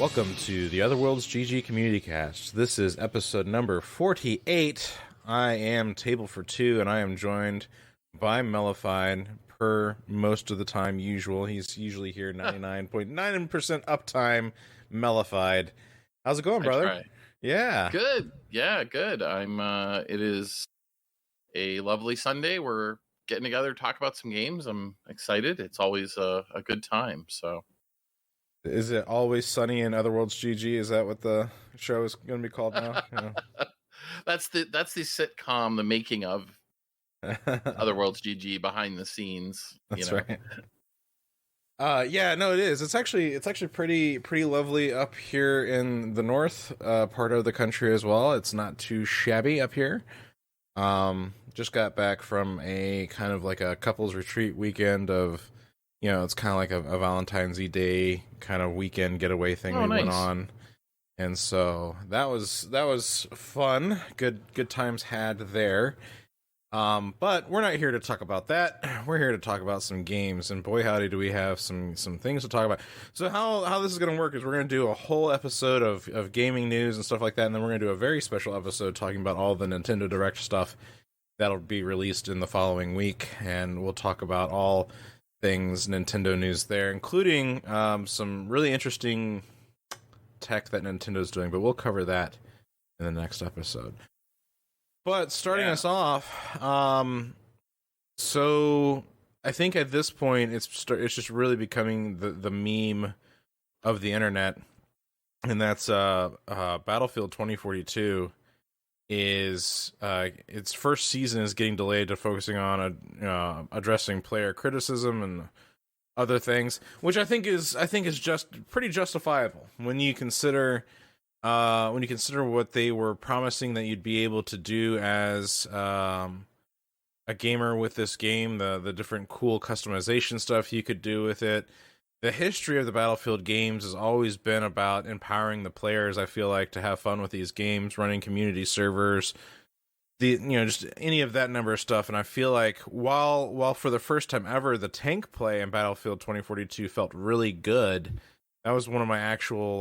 Welcome to the OtherWorldsGG Community Cast. This is episode number 48. I am Table for Two, and I am joined by Malphite per most of the time usual. He's usually here 99.9% uptime. Malphite. How's it going, brother? Yeah. Good. Yeah, good. It is a lovely Sunday. We're getting together to talk about some games. I'm excited. It's always a good time, so... Is it always sunny in OtherWorldsGG? Is that what the show is going to be called now? Yeah. That's the sitcom, the making of OtherWorldsGG, behind the scenes. That's right. Yeah, no, it is. It's actually pretty lovely up here in the north part of the country as well. It's not too shabby up here. Just got back from a kind of like a couples retreat weekend of. You know, it's kind of like a Valentine's Day kind of weekend getaway thing went on. And so that was fun. Good times had there. But we're not here to talk about that. We're here to talk about some games, and boy howdy do we have some things to talk about. So how this is going to work is we're going to do a whole episode of gaming news and stuff like that, and then we're going to do a very special episode talking about all the Nintendo Direct stuff that'll be released in the following week, and we'll talk about all things Nintendo news there, including some really interesting tech that Nintendo's doing, but we'll cover that in the next episode. But starting us off, so I think at this point it's just really becoming the meme of the internet, and that's Battlefield 2042 is its first season is getting delayed to focusing on addressing player criticism and other things, which I think is just pretty justifiable when you consider what they were promising that you'd be able to do as a gamer with this game, the different cool customization stuff you could do with it. The history of the Battlefield games has always been about empowering the players, I feel like, to have fun with these games, running community servers, just any of that number of stuff. And I feel like while for the first time ever, the tank play in Battlefield 2042 felt really good, that was one of my actual,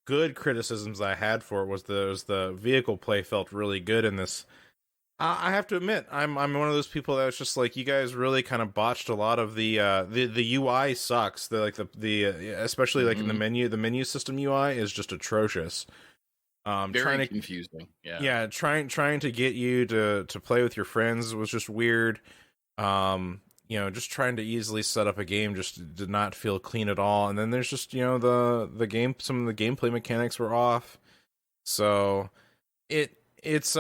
good criticisms I had for it was the vehicle play felt really good in this. I have to admit, I'm one of those people that was just like, you guys really kind of botched a lot of the UI sucks. Especially like in the menu system UI is just atrocious. Very confusing. Yeah. Trying to get you to play with your friends was just weird. Just trying to easily set up a game just did not feel clean at all. And then there's just, the game, some of the gameplay mechanics were off. So It's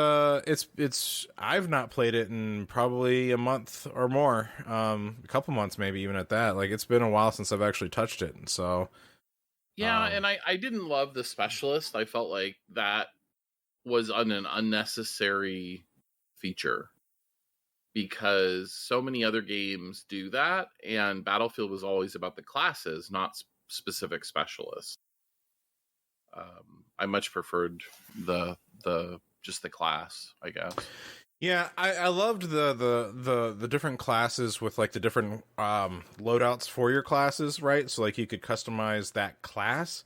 I've not played it in probably a month or more, a couple months maybe even at that. Like, it's been a while since I've actually touched it, and so and I didn't love the specialist. I felt like that was an unnecessary feature because so many other games do that, and Battlefield was always about the classes, not specific specialists. I much preferred just the class, I guess. Yeah, I loved the different classes with like the different loadouts for your classes, right? So like you could customize that class,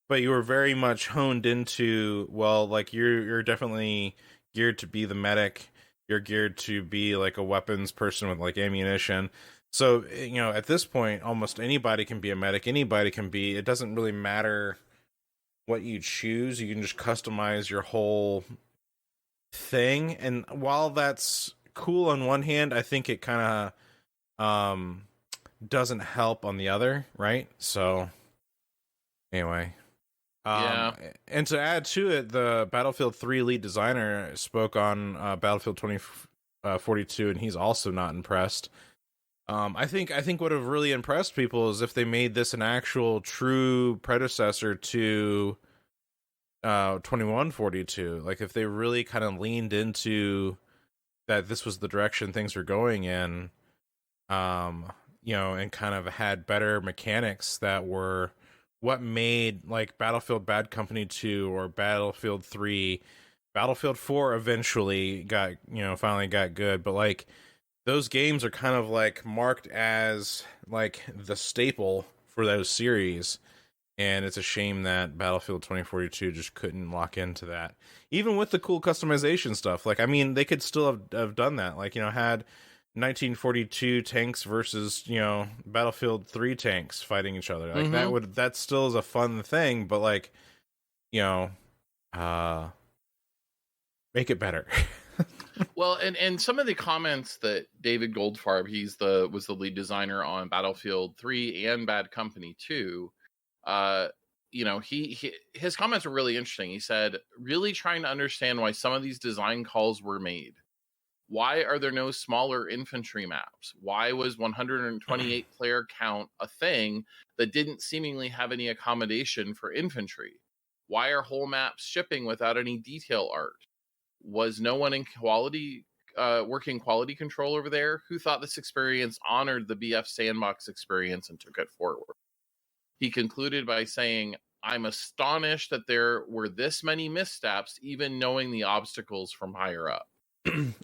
but you were very much honed into, well, like you're definitely geared to be the medic, you're geared to be like a weapons person with like ammunition. So, at this point, almost anybody can be a medic, it doesn't really matter what you choose, you can just customize your whole thing. And while that's cool on one hand, I think it kind of doesn't help on the other, right? So anyway, and to add to it, the Battlefield 3 lead designer spoke on Battlefield 2042, and he's also not impressed. I think what have really impressed people is if they made this an actual true predecessor to 2142. Like, if they really kind of leaned into that, this was the direction things were going in, and kind of had better mechanics that were what made like Battlefield Bad Company 2 or Battlefield 3, Battlefield 4 eventually got, finally got good, but like those games are kind of like marked as like the staple for those series. And it's a shame that Battlefield 2042 just couldn't lock into that. Even with the cool customization stuff. Like, I mean, they could still have done that. Like, you know, had 1942 tanks versus, you know, Battlefield 3 tanks fighting each other. Like, that still is a fun thing, but like, you know, make it better. Well, and some of the comments that David Goldfarb, was the lead designer on Battlefield 3 and Bad Company 2, you know, his comments were really interesting. He said, really trying to understand why some of these design calls were made. Why are there no smaller infantry maps? Why was 128 player count a thing that didn't seemingly have any accommodation for infantry? Why are whole maps shipping without any detail art? Was no one in quality working quality control over there? Who thought this experience honored the BF sandbox experience and took it forward? He concluded by saying, I'm astonished that there were this many missteps, even knowing the obstacles from higher up.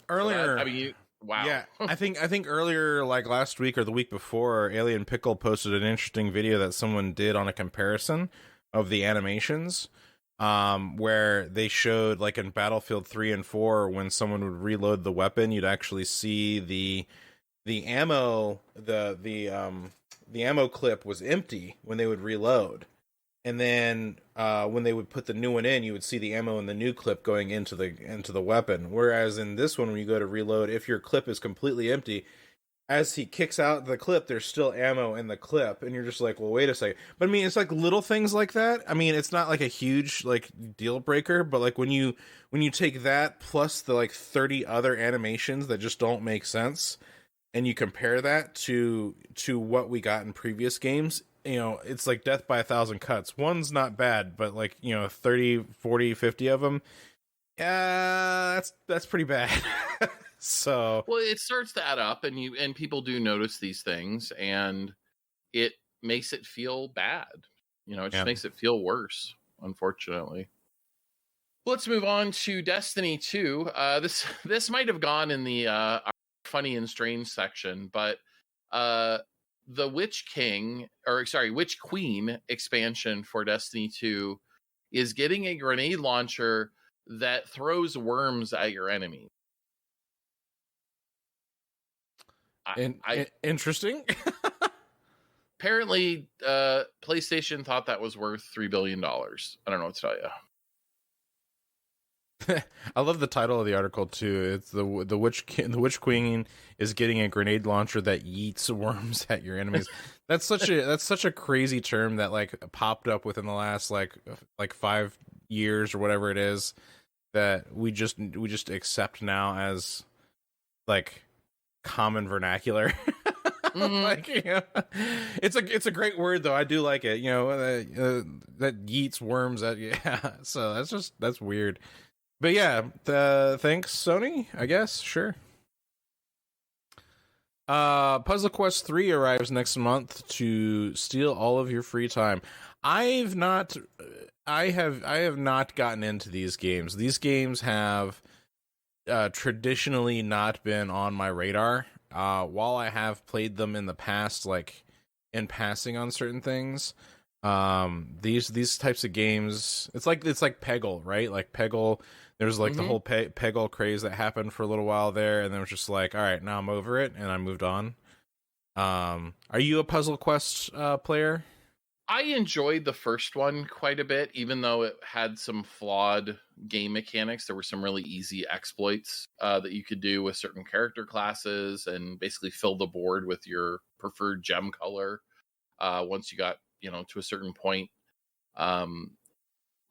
Earlier, so that, I mean, wow. Yeah, I think earlier, like last week or the week before, Alien Pickle posted an interesting video that someone did on a comparison of the animations, where they showed, like in Battlefield 3 and 4, when someone would reload the weapon, you'd actually see the ammo, the ammo clip was empty when they would reload. And then when they would put the new one in, you would see the ammo in the new clip going into the weapon. Whereas in this one, when you go to reload, if your clip is completely empty, as he kicks out the clip, there's still ammo in the clip, and you're just like, well, wait a second. But I mean, it's like little things like that. I mean, it's not like a huge like deal breaker, but like when you take that plus the like 30 other animations that just don't make sense, and you compare that to what we got in previous games, you know, it's like death by 1,000 cuts. One's not bad, but like, you know, 30, 40, 50 of them, that's pretty bad. So, well, it starts to add up, and people do notice these things, and it makes it feel bad. You know, it just makes it feel worse, unfortunately. Let's move on to Destiny 2. This might have gone in the our funny and strange section, but the Witch Queen expansion for Destiny 2 is getting a grenade launcher that throws worms at your enemy. Interesting. Apparently, PlayStation thought that was worth $3 billion. I don't know what to tell you. I love the title of the article too. It's the Witch Queen is getting a grenade launcher that yeets worms at your enemies. That's such a crazy term that like popped up within the last like 5 years or whatever it is, that we just accept now as like common vernacular. Like, you know, it's a great word though. I do like it. You know, that yeets worms at you. Yeah. So that's weird. But yeah, thanks Sony, I guess. Sure. Puzzle Quest 3 arrives next month to steal all of your free time. I have not gotten into these games. These games have traditionally not been on my radar. While I have played them in the past, like in passing on certain things, these types of games, it's like Peggle, right? Like Peggle, there's like the whole Peggle craze that happened for a little while there, and then it was just like, all right, now I'm over it, and I moved on. Are you a Puzzle Quest player? I enjoyed the first one quite a bit, even though it had some flawed game mechanics. There were some really easy exploits that you could do with certain character classes, and basically fill the board with your preferred gem color once you got, you know, to a certain point.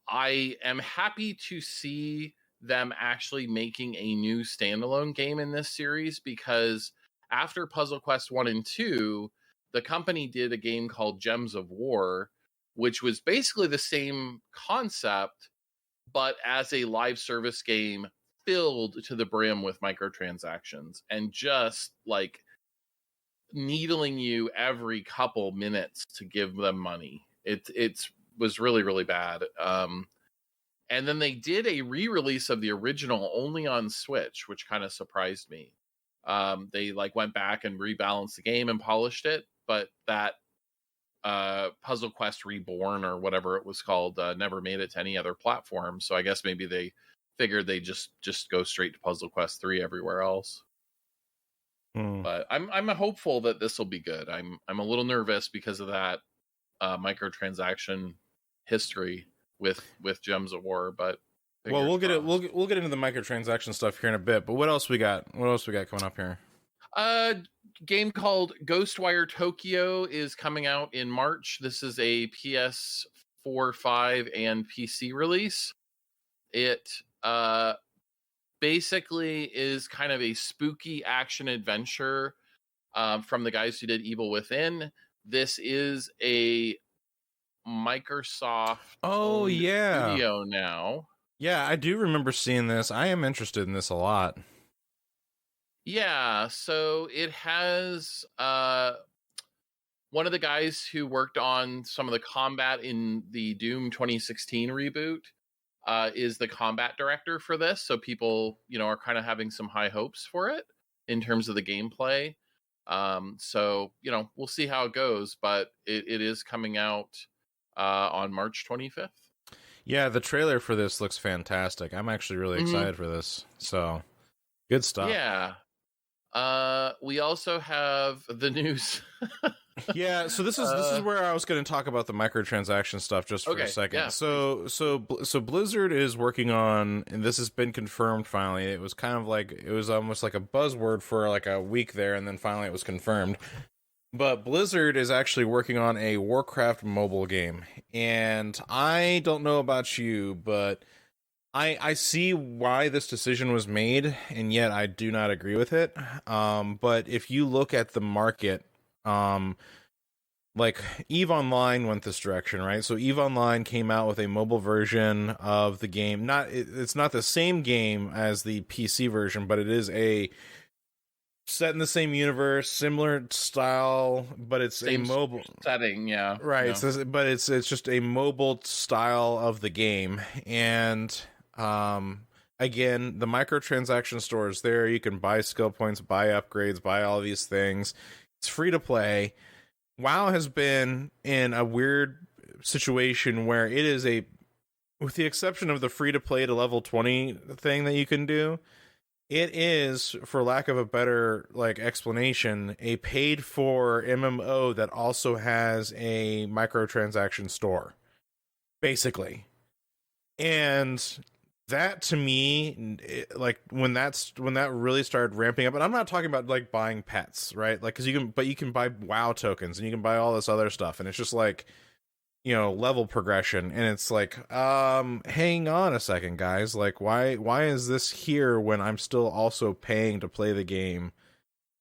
I am happy to see them actually making a new standalone game in this series, because after Puzzle Quest 1 and 2, the company did a game called Gems of War, which was basically the same concept, but as a live service game filled to the brim with microtransactions and just like needling you every couple minutes to give them money. It was really, really bad. And then they did a re-release of the original only on Switch, which kind of surprised me. They like went back and rebalanced the game and polished it, but that Puzzle Quest Reborn or whatever it was called never made it to any other platform. So I guess maybe they figured they just go straight to Puzzle Quest 3 everywhere else. But I'm hopeful that this will be good. I'm a little nervous because of that microtransaction history with Gems of War, but well, we'll get it. We'll get into the microtransaction stuff here in a bit. But what else we got? What else we got coming up here? Game called Ghostwire Tokyo is coming out in March. This is a PS4, 5, and PC release. It basically is kind of a spooky action adventure from the guys who did Evil Within. This is a Microsoft studio now. Yeah, I do remember seeing this. I am interested in this a lot. Yeah, so it has one of the guys who worked on some of the combat in the Doom 2016 reboot is the combat director for this. So people, are kind of having some high hopes for it in terms of the gameplay. So, we'll see how it goes, but it is coming out on March 25th. Yeah, the trailer for this looks fantastic. I'm actually really excited for this. So, good stuff. Yeah. We also have the news. Yeah, so this is where I was going to talk about the microtransaction stuff just for a second. Yeah, so Blizzard is working on, and this has been confirmed finally. It was kind of like, it was almost like a buzzword for like a week there, and then finally it was confirmed. But Blizzard is actually working on a Warcraft mobile game, and I don't know about you, but I see why this decision was made, and yet I do not agree with it. But if you look at the market, like EVE Online went this direction, right? So EVE Online came out with a mobile version of the game. It's not the same game as the PC version, but it is a set in the same universe, similar style, but it's same a mobile setting, yeah. Right. Yeah. But it's just a mobile style of the game. And again, the microtransaction store is there. You can buy skill points, buy upgrades, buy all these things. It's free to play. WoW has been in a weird situation where it is with the exception of the free to play to level 20 thing that you can do, it is, for lack of a better explanation, a paid for MMO that also has a microtransaction store, basically. And that, to me, when that really started ramping up, and I'm not talking about buying pets, right? Because you can buy WoW tokens and you can buy all this other stuff, and it's just level progression, and it's hang on a second, guys. Why is this here when I'm still also paying to play the game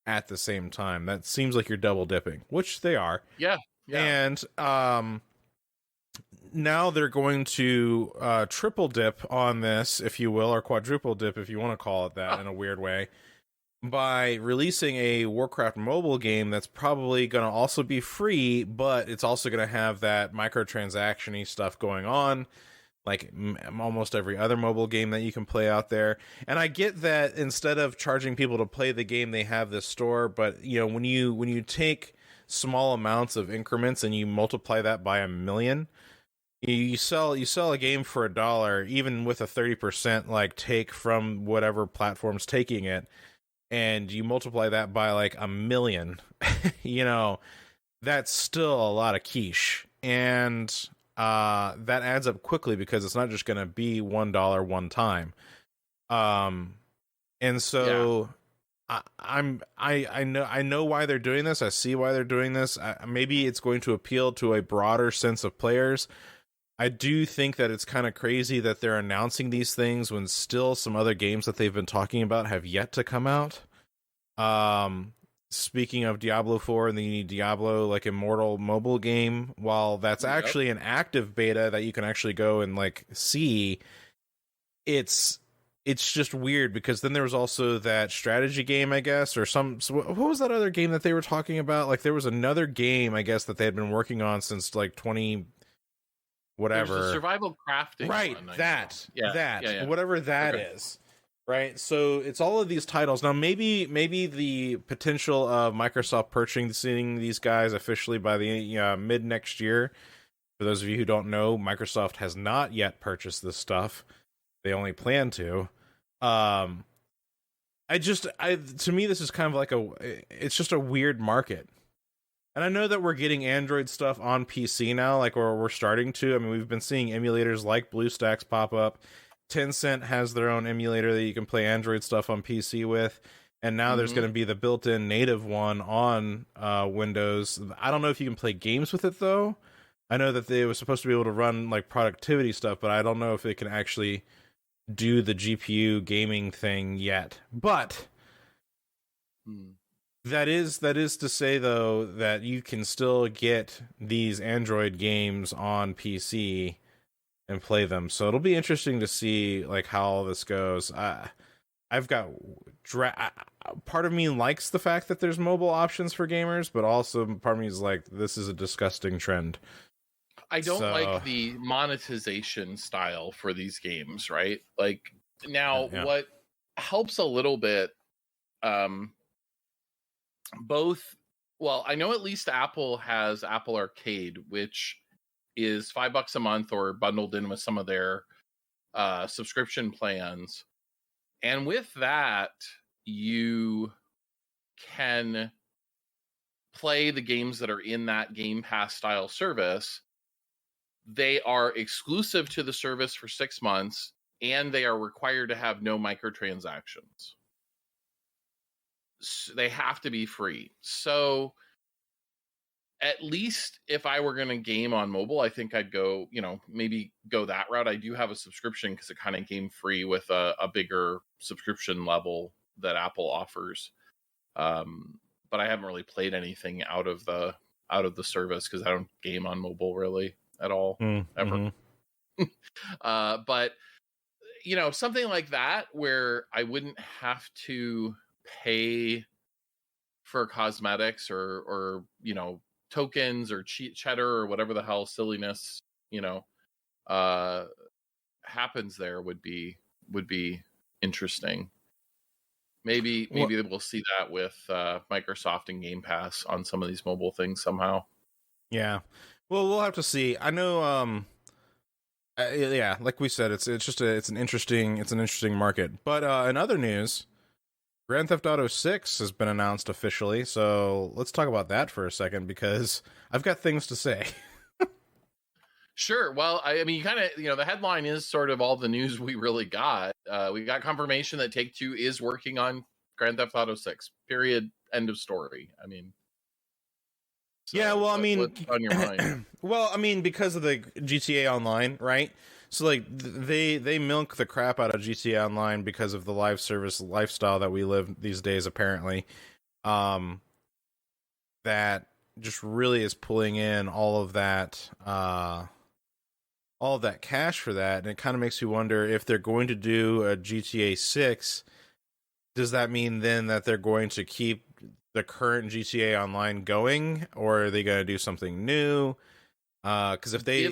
at the same time? That seems like you're double dipping, which they are. Yeah. And now they're going to triple dip on this, if you will, or quadruple dip, if you want to call it that, in a weird way, by releasing a Warcraft mobile game that's probably going to also be free, but it's also going to have that microtransaction-y stuff going on, like almost every other mobile game that you can play out there. And I get that instead of charging people to play the game, they have this store, but when you take small amounts of increments and you multiply that by 1 million, you sell a game for $1, even with a 30% take from whatever platform's taking it, and you multiply that by 1 million, that's still a lot of quiche. And that adds up quickly because it's not just going to be $1 one time. And so yeah. I know why they're doing this. I see why they're doing this. Maybe it's going to appeal to a broader sense of players. I do think that it's kind of crazy that they're announcing these things when still some other games that they've been talking about have yet to come out. Speaking of Diablo 4 and the Diablo Immortal mobile game, while that's actually an active beta that you can actually go and see, it's just weird because then there was also that strategy game, I guess, or what was that other game that they were talking about? There was another game, I guess, that they had been working on since 20 whatever. There's a survival crafting right one, that whatever that is. Right, so it's all of these titles. Now, maybe the potential of Microsoft purchasing these guys officially by the mid next year. For those of you who don't know, Microsoft has not yet purchased this stuff. They only plan to. To me, this is kind of like it's just a weird market. And I know that we're getting Android stuff on PC now, like, or we're starting to. I mean, we've been seeing emulators like BlueStacks pop up. Tencent has their own emulator that you can play Android stuff on PC with. And now there's going to be the built-in native one on Windows. I don't know if you can play games with it, though. I know that they were supposed to be able to run, like, productivity stuff, but I don't know if it can actually do the GPU gaming thing yet. But that is to say, though, that you can still get these Android games on PC and play them. So it'll be interesting to see, like, how all this goes. I've got part of me likes the fact that there's mobile options for gamers, but also part of me is like, this is a disgusting trend. I don't like the monetization style for these games, right? Like, now what helps a little bit, I know at least Apple has Apple Arcade, which is $5 a month or bundled in with some of their subscription plans. And with that, you can play the games that are in that Game Pass style service. They are exclusive to the service for 6 months, and they are required to have no microtransactions. So they have to be free. So at least if I were going to game on mobile, I think I'd go, maybe go that route. I do have a subscription because it kind of game free with a bigger subscription level that Apple offers. But I haven't really played anything out of the service because I don't game on mobile really at all, ever. But something like that where I wouldn't have to pay for cosmetics or tokens or cheddar or whatever the hell silliness happens there would be interesting. Maybe we'll see that with Microsoft and Game Pass on some of these mobile things somehow. Yeah, well, we'll have to see. I know like we said, it's an interesting market. But in other news, Grand Theft Auto 6 has been announced officially, so let's talk about that for a second, because I've got things to say. Sure. Well, I mean, you kind of, the headline is sort of all the news we really got. We got confirmation that Take-Two is working on Grand Theft Auto 6, period, end of story. I mean... So yeah, well, what's on your mind? Well, I mean, because of the GTA Online, right? So, like, they milk the crap out of GTA Online because of the live service lifestyle that we live these days, apparently. That just really is pulling in all of that cash for that, and it kind of makes you wonder if they're going to do a GTA 6. Does that mean then that they're going to keep the current GTA Online going, or are they going to do something new? Because if they,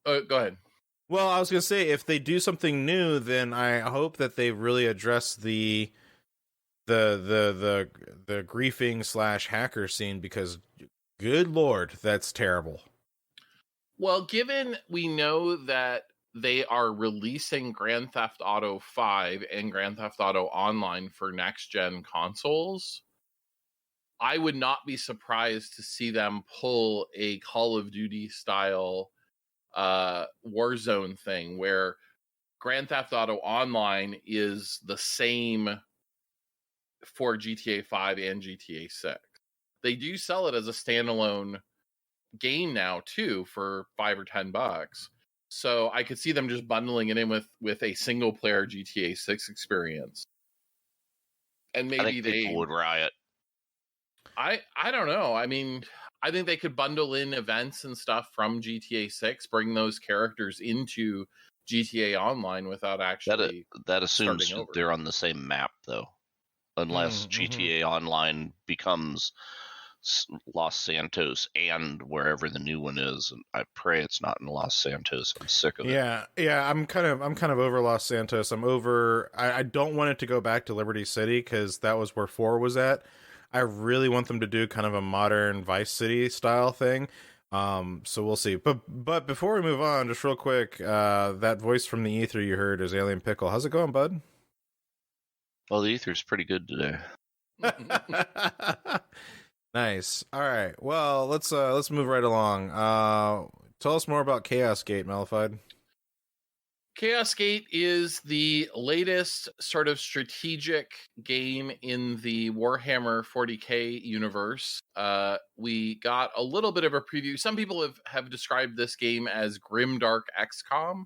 go ahead. Well, I was going to say, if they do something new, then I hope that they really address the griefing / hacker scene, because good Lord, that's terrible. Well, given we know that they are releasing Grand Theft Auto 5 and Grand Theft Auto Online for next-gen consoles, I would not be surprised to see them pull a Call of Duty-style Warzone thing, where Grand Theft Auto Online is the same for GTA 5 and GTA 6. They do sell it as a standalone game now, too, for $5 or $10. So I could see them just bundling it in with a single player GTA 6 experience. And maybe people would riot. I don't know. I mean, I think they could bundle in events and stuff from GTA 6, bring those characters into GTA Online without actually that assumes they're on the same map, though. Unless GTA Online becomes Los Santos and wherever the new one is, and I pray it's not in Los Santos. I'm sick of it. Yeah. I'm kind of over Los Santos. I'm over. I don't want it to go back to Liberty City because that was where 4 was at. I really want them to do kind of a modern Vice City style thing. So we'll see. But before we move on, just real quick, that voice from the ether you heard is Alien Pickle. How's it going, bud? Well, the ether's pretty good today. Nice. All right. Well, let's move right along. Tell us more about Chaos Gate, Malphite. Chaos Gate is the latest sort of strategic game in the Warhammer 40k universe. We got a little bit of a preview. Some people have described this game as grimdark XCOM,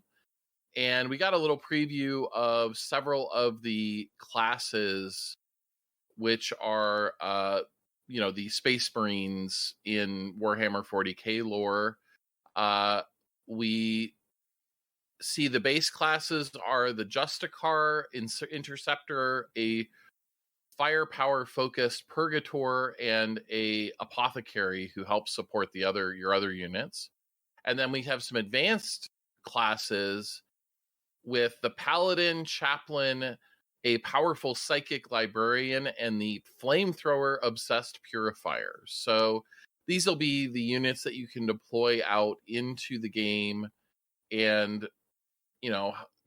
and we got a little preview of several of the classes, which are the Space Marines in Warhammer 40k lore. We see the base classes are the Justicar, Interceptor, a firepower focused Purgator, and a Apothecary who helps support your other units. And then we have some advanced classes with the Paladin, Chaplain, a powerful Psychic Librarian, and the Flamethrower Obsessed Purifier. So these will be the units that you can deploy out into the game, and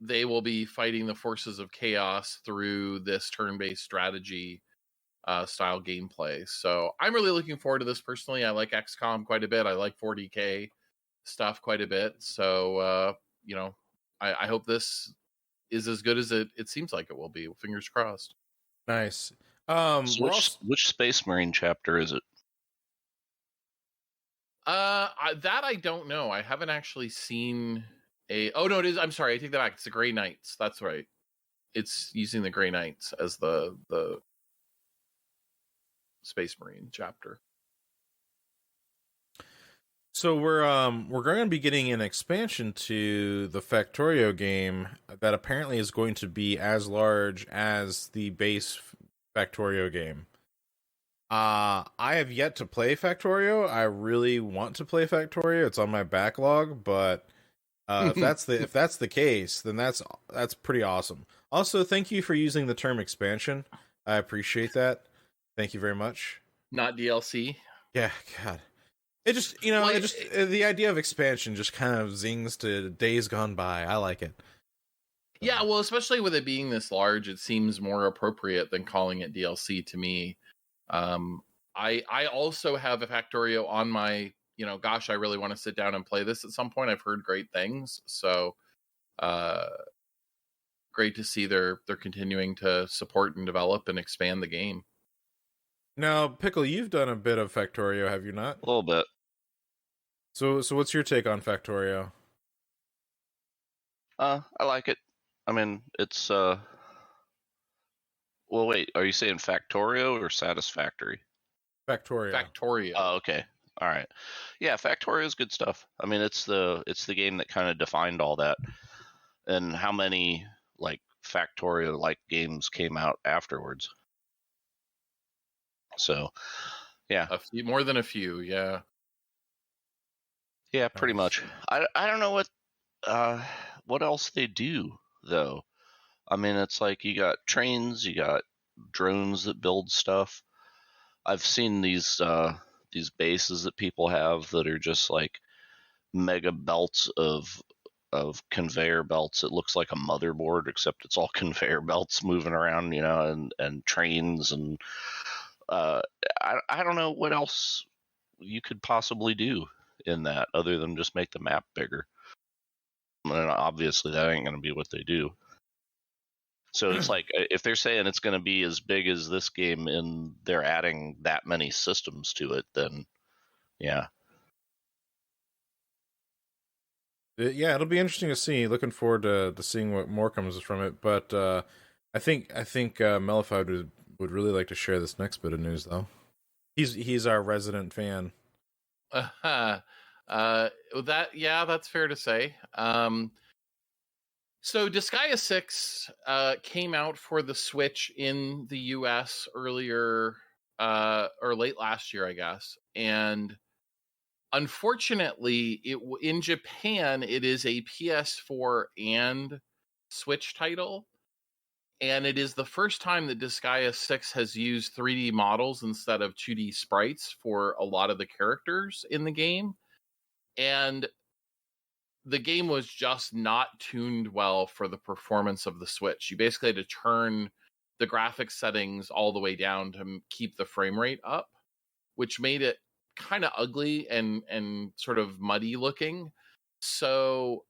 they will be fighting the forces of chaos through this turn-based strategy style gameplay. So I'm really looking forward to this personally. I like XCOM quite a bit. I like 40k stuff quite a bit. So, I hope this is as good as it seems like it will be. Fingers crossed. Nice. So which Space Marine chapter is it? That I don't know. I haven't actually seen oh no, it is. I'm sorry. I take that back. It's the Grey Knights. That's right. It's using the Grey Knights as the Space Marine chapter. So we're going to be getting an expansion to the Factorio game that apparently is going to be as large as the base Factorio game. I have yet to play Factorio. I really want to play Factorio. It's on my backlog, but if that's the case, then that's pretty awesome. Also, thank you for using the term expansion. I appreciate that. Thank you very much. Not DLC. Yeah, God. It just, the idea of expansion just kind of zings to days gone by. I like it. Yeah, well, especially with it being this large, it seems more appropriate than calling it DLC to me. I also have a Factorio on my, I really want to sit down and play this at some point. I've heard great things. So, great to see they're continuing to support and develop and expand the game. Now, Pickle, you've done a bit of Factorio, have you not? A little bit. So what's your take on Factorio? I like it. I mean, it's well, wait, are you saying Factorio or Satisfactory? Factorio. Oh, okay. All right. Yeah, Factorio is good stuff. I mean, it's the game that kind of defined all that. And how many like Factorio like games came out afterwards? So, yeah. More than a few, yeah. Yeah, pretty much. I don't know what else they do though. I mean, it's like you got trains, you got drones that build stuff. I've seen these bases that people have that are just like mega belts of conveyor belts. It looks like a motherboard, except it's all conveyor belts moving around, and trains and I don't know what else you could possibly do in that other than just make the map bigger. And obviously that ain't going to be what they do. So it's like if they're saying it's going to be as big as this game and they're adding that many systems to it, then yeah. Yeah, it'll be interesting to see. Looking forward to seeing what more comes from it. But I think Malphite would really like to share this next bit of news, though. He's our resident fan. That's fair to say. So Disgaea 6 came out for the Switch in the US earlier or late last year, I guess. And unfortunately, in Japan, it is a PS4 and Switch title. And it is the first time that Disgaea 6 has used 3D models instead of 2D sprites for a lot of the characters in the game. And the game was just not tuned well for the performance of the Switch. You basically had to turn the graphics settings all the way down to keep the frame rate up, which made it kind of ugly and sort of muddy looking. So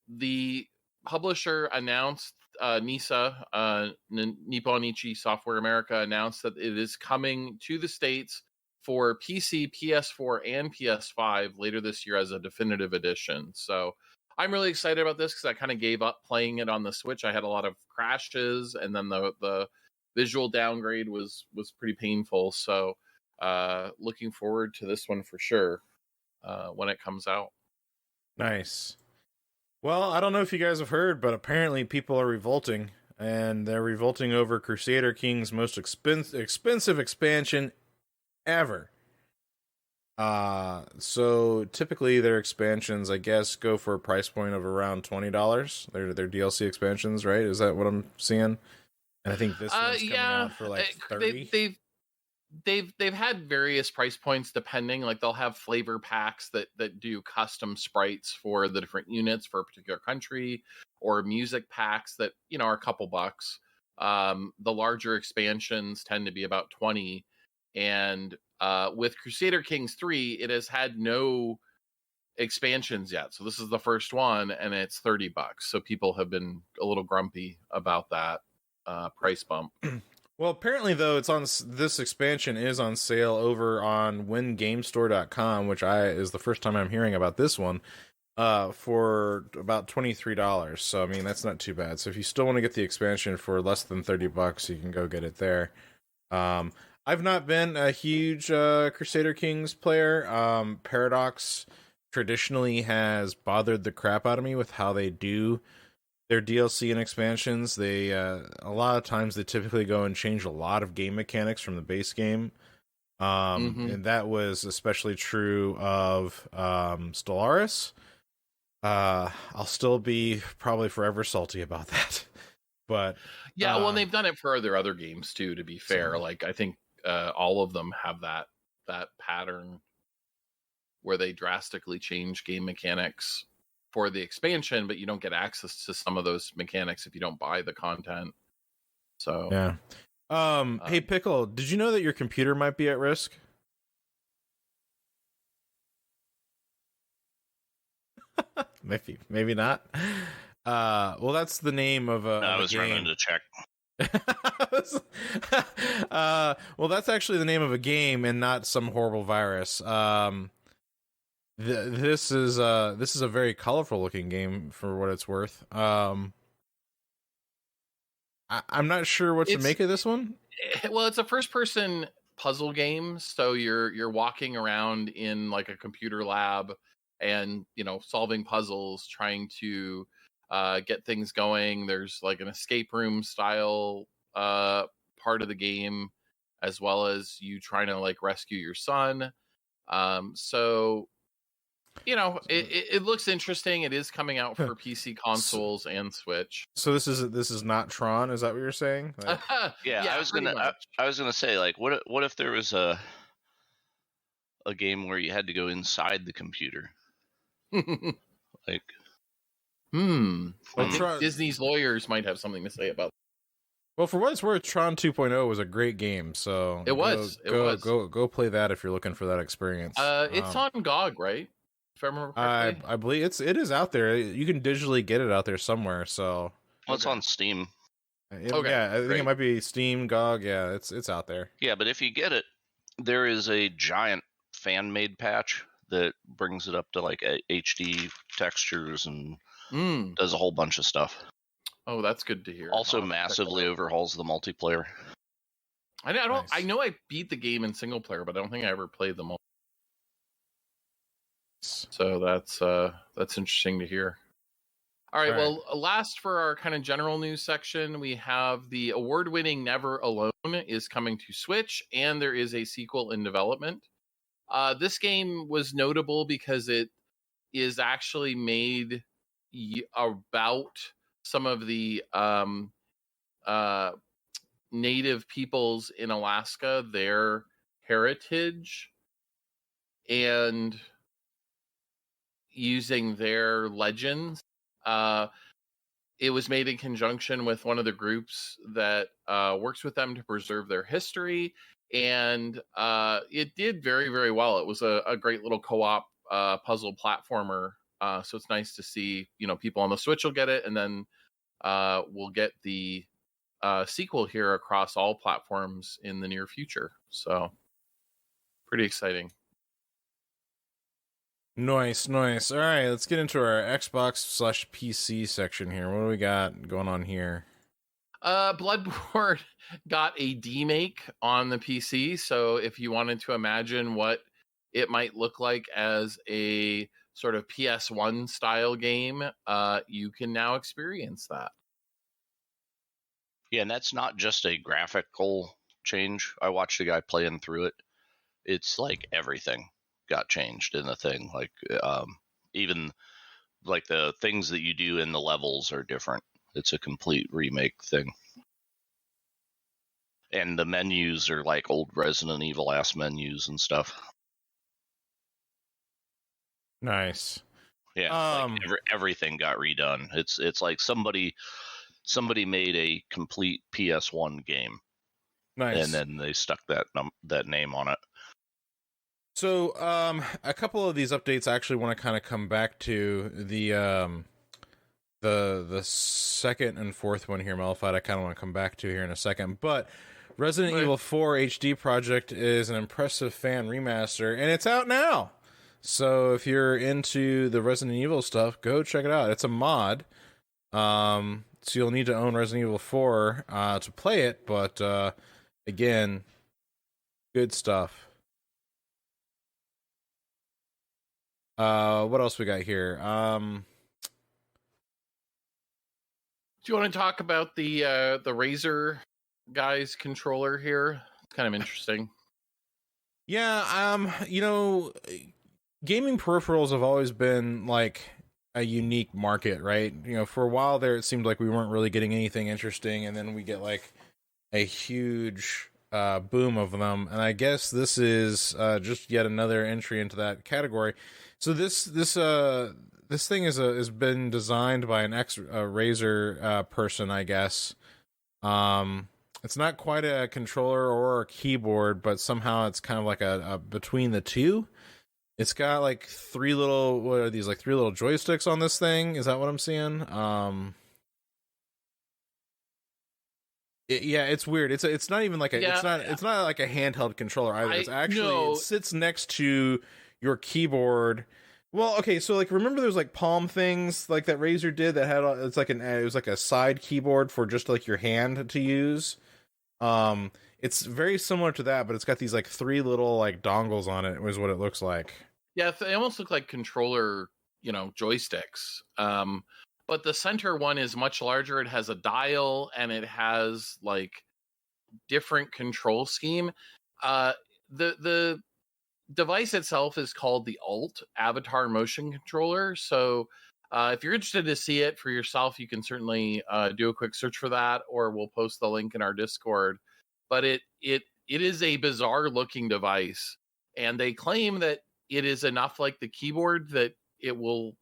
the publisher announced, NISA, Nippon Ichi Software America, announced that it is coming to the States for PC, PS4, and PS5 later this year as a definitive edition. So I'm really excited about this because I kind of gave up playing it on the Switch. I had a lot of crashes, and then the visual downgrade was pretty painful. So looking forward to this one for sure when it comes out. Nice. Well, I don't know if you guys have heard, but apparently people are revolting, and they're revolting over Crusader Kings' most expensive expansion ever. So typically their expansions, I guess, go for a price point of around $20. Their DLC expansions, right? Is that what I'm seeing? And I think this one's coming out for like $30. They've had various price points depending. Like they'll have flavor packs that do custom sprites for the different units for a particular country, or music packs that are a couple bucks. The larger expansions tend to be about 20. And with Crusader Kings 3, it has had no expansions yet. So this is the first one, and it's $30. So people have been a little grumpy about that price bump. Well, apparently, though, this expansion is on sale over on wingamestore.com, which is the first time I'm hearing about this one, for about $23. So, I mean, that's not too bad. So if you still want to get the expansion for less than $30, you can go get it there. I've not been a huge Crusader Kings player. Paradox traditionally has bothered the crap out of me with how they do their DLC and expansions. They a lot of times they typically go and change a lot of game mechanics from the base game. And that was especially true of Stellaris. I'll still be probably forever salty about that. But yeah, well, and they've done it for their other games too, to be fair. So, like I think all of them have that pattern where they drastically change game mechanics for the expansion, but you don't get access to some of those mechanics if you don't buy the content. So yeah. Hey Pickle, did you know that your computer might be at risk? maybe not. Well, that's the name of a. No, I was game. running to check. Well, that's actually the name of a game and not some horrible virus. This is a very colorful looking game for what it's worth. I'm not sure what to make of this one. Well, it's a first person puzzle game, so you're walking around in like a computer lab and solving puzzles, trying to get things going. There's like an escape room style part of the game, as well as you trying to like rescue your son. So it looks interesting. It is coming out for PC consoles and Switch. So this is not Tron. Is that what you're saying? Like, yeah, I was gonna say, like, what if there was a game where you had to go inside the computer? Like, Disney's lawyers might have something to say about that. Well, for what it's worth, Tron 2.0 was a great game. So go play that if you're looking for that experience. It's on GOG, right? If I remember correctly. I believe it is out there. You can digitally get it out there somewhere. So it's on Steam. Yeah, I think it might be Steam, GOG. Yeah, it's out there. Yeah, but if you get it, there is a giant fan-made patch that brings it up to like HD textures and does a whole bunch of stuff. Oh, that's good to hear. Also, massively overhauls the multiplayer. I know I beat the game in single player, but I don't think I ever played the multiplayer. So that's interesting to hear. All right. All right. Well, last for our kind of general news section, we have the award-winning Never Alone is coming to Switch, and there is a sequel in development. This game was notable because it is actually made about some of the native peoples in Alaska, their heritage, and using their legends. It was made in conjunction with one of the groups that works with them to preserve their history, and it did very, very well. It was a great little co-op puzzle platformer. So it's nice to see, people on the Switch will get it, and then we'll get the sequel here across all platforms in the near future. So pretty exciting. Nice. All right, let's get into our Xbox/PC section here. What do we got going on here? Bloodborne got a demake on the PC, so if you wanted to imagine what it might look like as a sort of PS1 style game, you can now experience that. Yeah, and that's not just a graphical change. I watched a guy playing through it. It's like everything got changed in the thing. Like even like the things that you do in the levels are different. It's a complete remake thing. And the menus are like old Resident Evil ass menus and stuff. Nice. Yeah, like everything got redone. It's like somebody made a complete PS1 game. Nice. And then they stuck that name on it. So, a couple of these updates I actually want to kind of come back to. The second and fourth one here, Malphite, I kind of want to come back to here in a second. But Resident Evil 4 HD Project is an impressive fan remaster, and it's out now. So if you're into the Resident Evil stuff, go check it out. It's a mod. So you'll need to own Resident Evil 4 to play it, but again, good stuff. What else we got here? Do you want to talk about the Razer guy's controller here? It's kind of interesting. Yeah, gaming peripherals have always been like a unique market, right? For a while there, it seemed like we weren't really getting anything interesting, and then we get like a huge boom of them, and I guess this is just yet another entry into that category. So this thing has been designed by an ex-Razer person, I guess. It's not quite a controller or a keyboard, but somehow it's kind of like a between the two. It's got like three little joysticks on this thing. Is that what I'm seeing? Yeah, it's weird. It's not even like it's not like a handheld controller either. It's actually it sits next to your keyboard. Well, okay, so like remember there's like palm things like that Razer did that had it was like a side keyboard for just like your hand to use. It's very similar to that, but it's got these like three little like dongles on it. Was what it looks like. Yeah, they almost look like controller, joysticks. But the center one is much larger. It has a dial and it has like different control scheme. The device itself is called the Alt Avatar Motion Controller. So if you're interested to see it for yourself, you can certainly do a quick search for that, or we'll post the link in our Discord. But it is a bizarre looking device, and they claim that it is enough like the keyboard that it will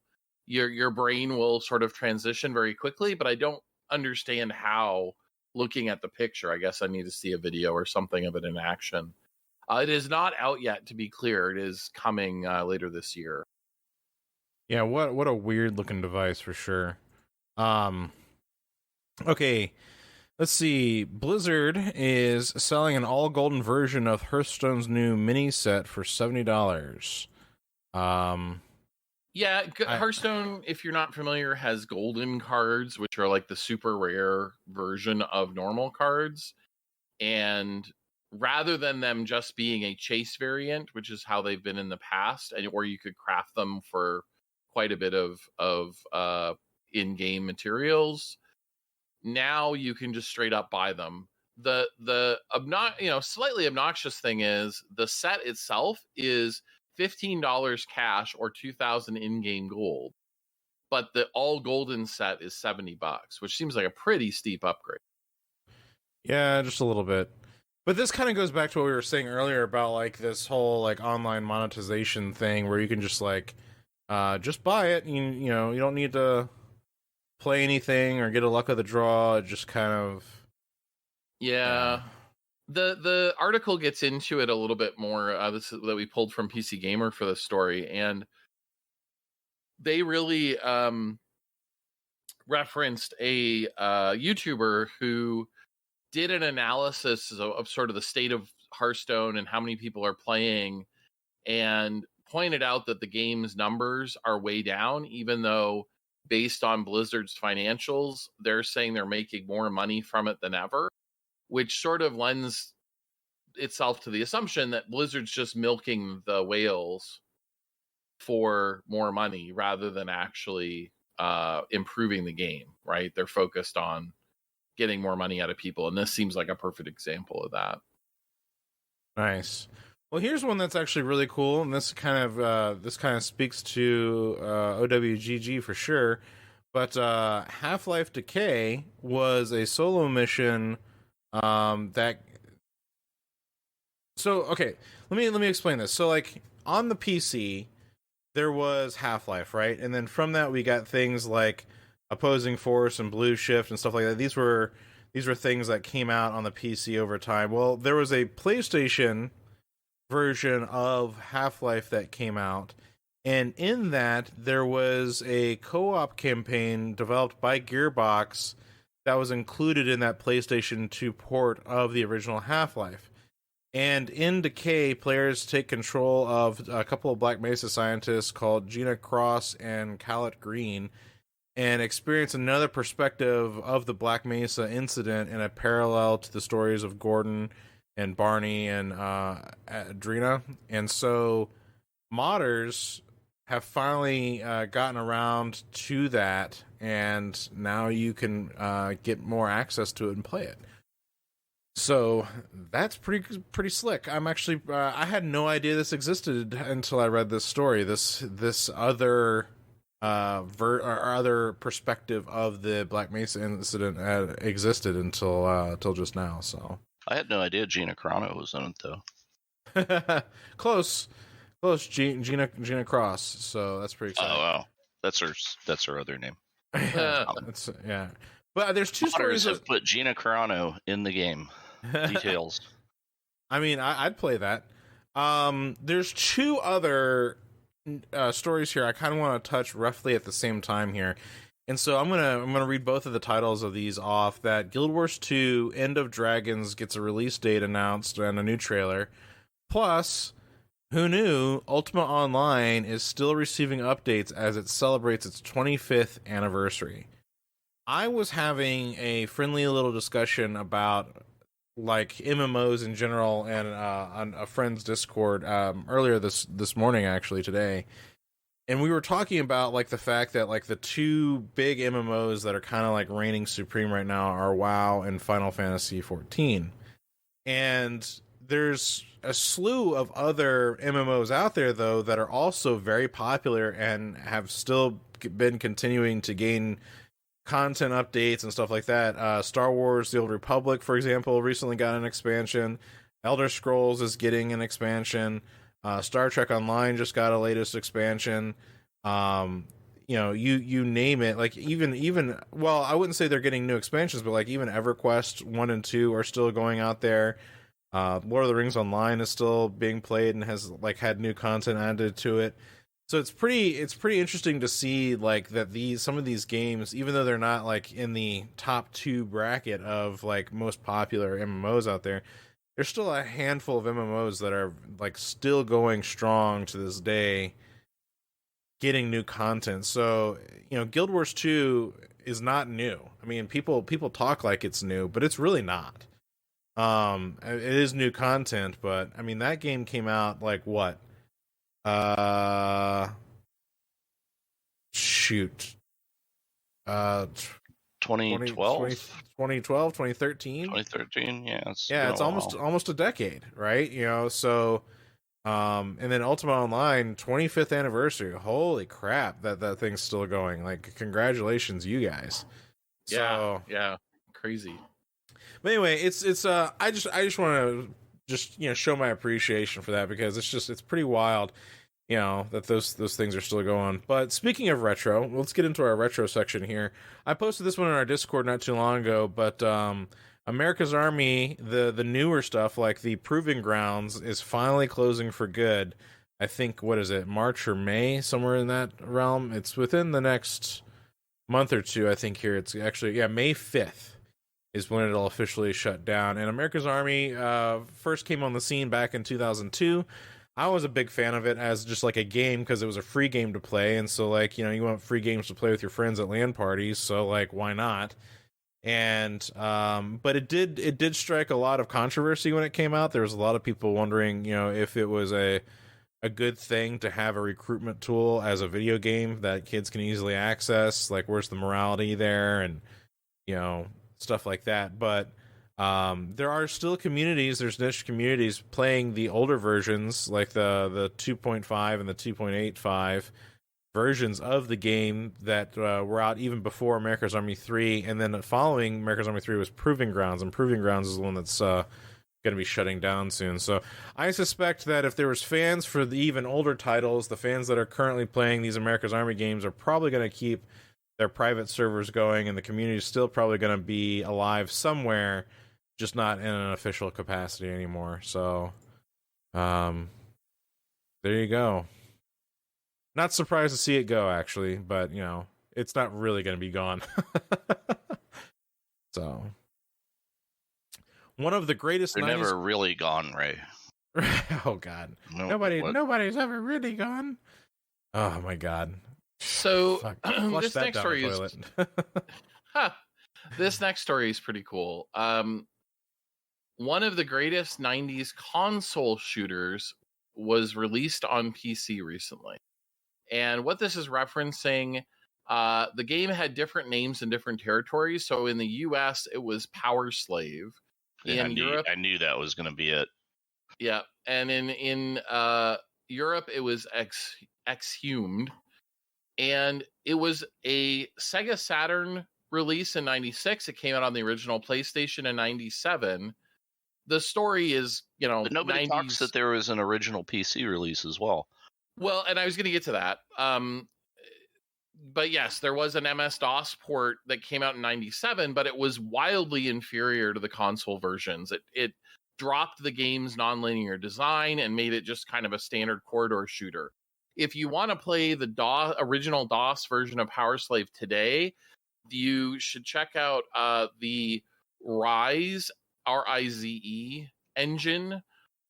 your brain will sort of transition very quickly. But I don't understand how. Looking at the picture, I guess I need to see a video or something of it in action. It is not out yet, to be clear. It is coming later this year. Yeah, what a weird looking device for sure. Okay, let's see. Blizzard is selling an all golden version of Hearthstone's new mini set for $70. Yeah, Hearthstone, if you're not familiar, has golden cards, which are like the super rare version of normal cards. And rather than them just being a chase variant, which is how they've been in the past, or you could craft them for quite a bit of in-game materials. Now you can just straight up buy them. The slightly obnoxious thing is the set itself is $15 cash or 2,000 in-game gold, but the all golden set is $70, which seems like a pretty steep upgrade. Yeah, just a little bit. But this kind of goes back to what we were saying earlier about like this whole like online monetization thing where you can just like just buy it. You know, you don't need to play anything or get a luck of the draw. It just kind of The article gets into it a little bit more. This is that we pulled from PC Gamer for the story, and they really referenced a YouTuber who did an analysis of sort of the state of Hearthstone and how many people are playing, and pointed out that the game's numbers are way down, even though based on Blizzard's financials, they're saying they're making more money from it than ever, which sort of lends itself to the assumption that Blizzard's just milking the whales for more money rather than actually improving the game, right? They're focused on getting more money out of people, and this seems like a perfect example of that. Nice. Well, here's one that's actually really cool, and this kind of speaks to OWGG for sure. But Half-Life Decay was a solo mission that. So okay, let me explain this. So like on the PC, there was Half-Life, right? And then from that we got things like Opposing Force and Blue Shift and stuff like that. These were things that came out on the PC over time. Well, there was a PlayStation version of Half-Life that came out, and in that there was a co-op campaign developed by Gearbox that was included in that PlayStation 2 port of the original Half-Life. And in Decay, players take control of a couple of Black Mesa scientists called Gina Cross and Callet Green, and experience another perspective of the Black Mesa incident in a parallel to the stories of Gordon and Barney and Adrena. And so modders have finally gotten around to that, and now you can get more access to it and play it. So that's pretty slick. I'm actually I had no idea this existed until I read this story. This other other perspective of the Black Mesa incident existed until just now. So I had no idea Gina Carano was in it though. Close, Gina Cross. So that's pretty exciting. Oh wow, that's her other name. Yeah. But there's two stories have put Gina Carano in the game. Details. I mean, I'd play that. There's two other stories here I kind of want to touch roughly at the same time here, and so I'm gonna read both of the titles of these off. That Guild Wars 2: End of Dragons gets a release date announced and a new trailer. Plus, who knew Ultima Online is still receiving updates as it celebrates its 25th anniversary. I was having a friendly little discussion about like MMOs in general and on a friend's Discord earlier this morning, actually today, and we were talking about like the fact that like the two big MMOs that are kind of like reigning supreme right now are WoW and Final Fantasy 14, and there's a slew of other MMOs out there though that are also very popular and have still been continuing to gain content updates and stuff like that. Star Wars: The Old Republic, for example, recently got an expansion. Elder Scrolls is getting an expansion. Star Trek Online just got a latest expansion. You name it. Like even well, I wouldn't say they're getting new expansions, but like even EverQuest 1 and 2 are still going out there. Lord of the Rings Online is still being played and has like had new content added to it. So it's pretty interesting to see like that some of these games, even though they're not like in the top 2 bracket of like most popular MMOs out there, there's still a handful of MMOs that are like still going strong to this day, getting new content. So, Guild Wars 2 is not new. I mean, people talk like it's new, but it's really not. It is new content, but I mean that game came out like what? 2012, 2012, 2013. 2013. Yeah, it's almost a decade, right? So and then Ultima Online 25th anniversary. Holy crap, that thing's still going. Like, congratulations, you guys. Yeah, crazy. But anyway, it's I just want to show my appreciation for that, because it's pretty wild, that those things are still going. But speaking of retro, let's get into our retro section here. I posted this one in our Discord not too long ago, but America's Army, the newer stuff, like the Proving Grounds, is finally closing for good. I think, what is it, March or May, somewhere in that realm. It's within the next month or two, I think. Here it's actually, May 5th is when it'll officially shut down. And America's Army first came on the scene back in 2002. I was a big fan of it as just like a game, because it was a free game to play, and so, like, you want free games to play with your friends at LAN parties, so, like, why not? And but it did strike a lot of controversy when it came out. There was a lot of people wondering, if it was a good thing to have a recruitment tool as a video game that kids can easily access. Like, where's the morality there, and stuff like that. But there are still communities, there's niche communities playing the older versions, like the 2.5 and the 2.85 versions of the game that were out even before America's Army 3, and then following America's Army 3 was Proving Grounds, and Proving Grounds is the one that's going to be shutting down soon. So I suspect that if there was fans for the even older titles, the fans that are currently playing these America's Army games are probably going to keep their private servers going, and the community is still probably going to be alive somewhere, just not in an official capacity anymore. So, there you go. Not surprised to see it go, actually, but, it's not really going to be gone. So, one of the greatest... They're never really gone, Ray. Oh, God. Nobody's ever really gone. Oh, my God. So, this next story is... This next story is pretty cool. One of the greatest 90s console shooters was released on PC recently. And what this is referencing, the game had different names in different territories. So in the US, it was Powerslave. Yeah, I knew that was going to be it. Yeah. And in Europe, it was Exhumed. And it was a Sega Saturn release in 96. It came out on the original PlayStation in 97. The story is, but nobody 90s... talks that there was an original PC release as well. Well, and I was going to get to that. But yes, there was an MS-DOS port that came out in 97, but it was wildly inferior to the console versions. It dropped the game's nonlinear design and made it just kind of a standard corridor shooter. If you want to play the original DOS version of Powerslave today, you should check out the Rise, RIZE engine,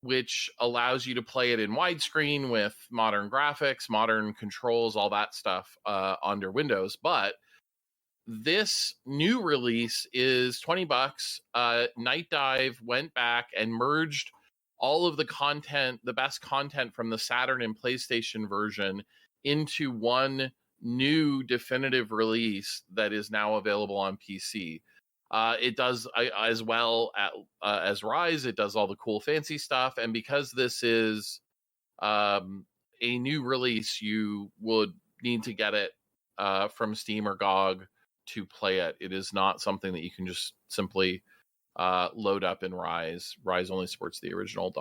which allows you to play it in widescreen with modern graphics, modern controls, all that stuff under Windows. But this new release is $20. Night Dive went back and merged all of the content, the best content from the Saturn and PlayStation version, into one new definitive release that is now available on PC. It does as well as Rise. It does all the cool fancy stuff. And because this is a new release, you would need to get it from Steam or GOG to play it. It is not something that you can just simply load up in Rise. Rise only supports the original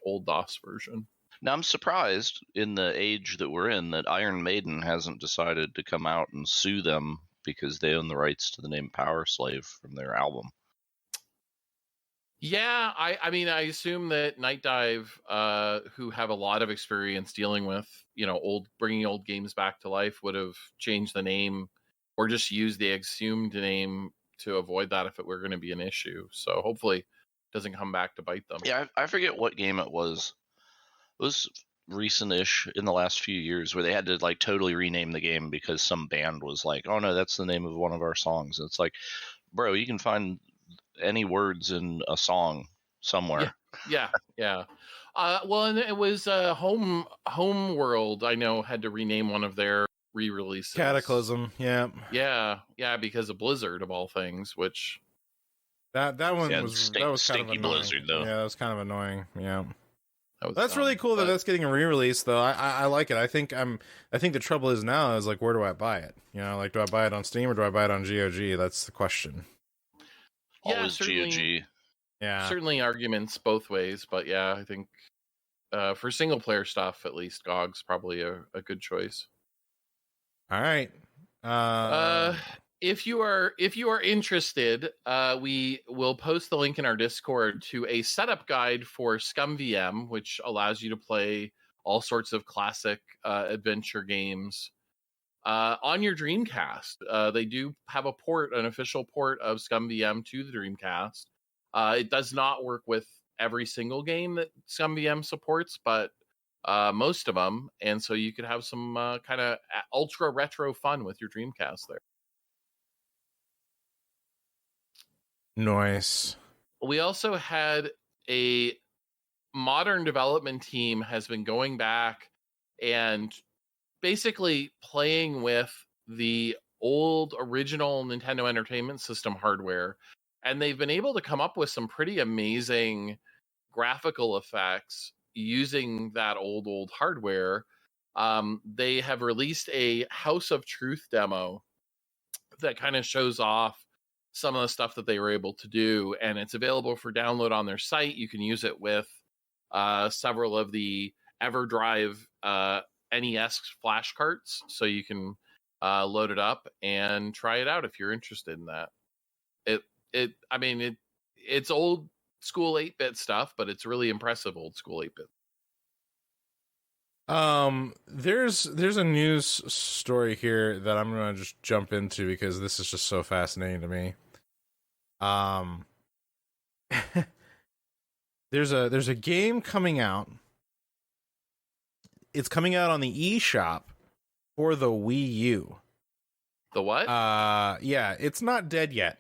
old DOS version. Now, I'm surprised in the age that we're in that Iron Maiden hasn't decided to come out and sue them because they own the rights to the name Powerslave from their album. Yeah, I mean, I assume that Night Dive, who have a lot of experience dealing with, bringing old games back to life, would have changed the name or just used the Exhumed name to avoid that if it were going to be an issue. So hopefully it doesn't come back to bite them. Yeah, I forget what game it was. It was recent-ish in the last few years where they had to totally rename the game because some band was like, oh no, that's the name of one of our songs. And it's like, bro, you can find any words in a song somewhere. Yeah. Well, and it was Home World, I know, had to rename one of their re-releases. Cataclysm, yeah. Yeah, because of Blizzard of all things, which that one Yeah, was stink- that was kind of stinky annoying. Blizzard, though. Yeah, that was kind of annoying. Yeah. That's really cool that but that's getting a re-release, though. I like it. I think the trouble is now is like, where do I buy it? You know, like, do I buy it on Steam or do I buy it on GOG? That's the question. Yeah, Always GOG. Yeah. certainly arguments both ways, but yeah, I think for single player stuff, at least GOG's probably a good choice. All right. If you are interested, we will post the link in our Discord to a setup guide for ScumVM, which allows you to play all sorts of classic adventure games on your Dreamcast. They do have an official port of ScumVM to the Dreamcast. It does not work with every single game that ScumVM supports, but most of them, and so you could have some kind of ultra retro fun with your Dreamcast there. Nice. We also had a modern development team has been going back and basically playing with the old original Nintendo Entertainment System hardware, and they've been able to come up with some pretty amazing graphical effects using that old hardware. They have released a House of Truth demo that kind of shows off some of the stuff that they were able to do, and it's available for download on their site. You can use it with several of the EverDrive NES flash carts, so you can load it up and try it out if you're interested in that. It's old school 8-bit stuff, but it's really impressive old school 8-bit. There's a news story here that I'm gonna just jump into because this is just so fascinating to me. There's a game coming out. It's coming out on the eShop for the Wii U. The what? Yeah, it's not dead yet.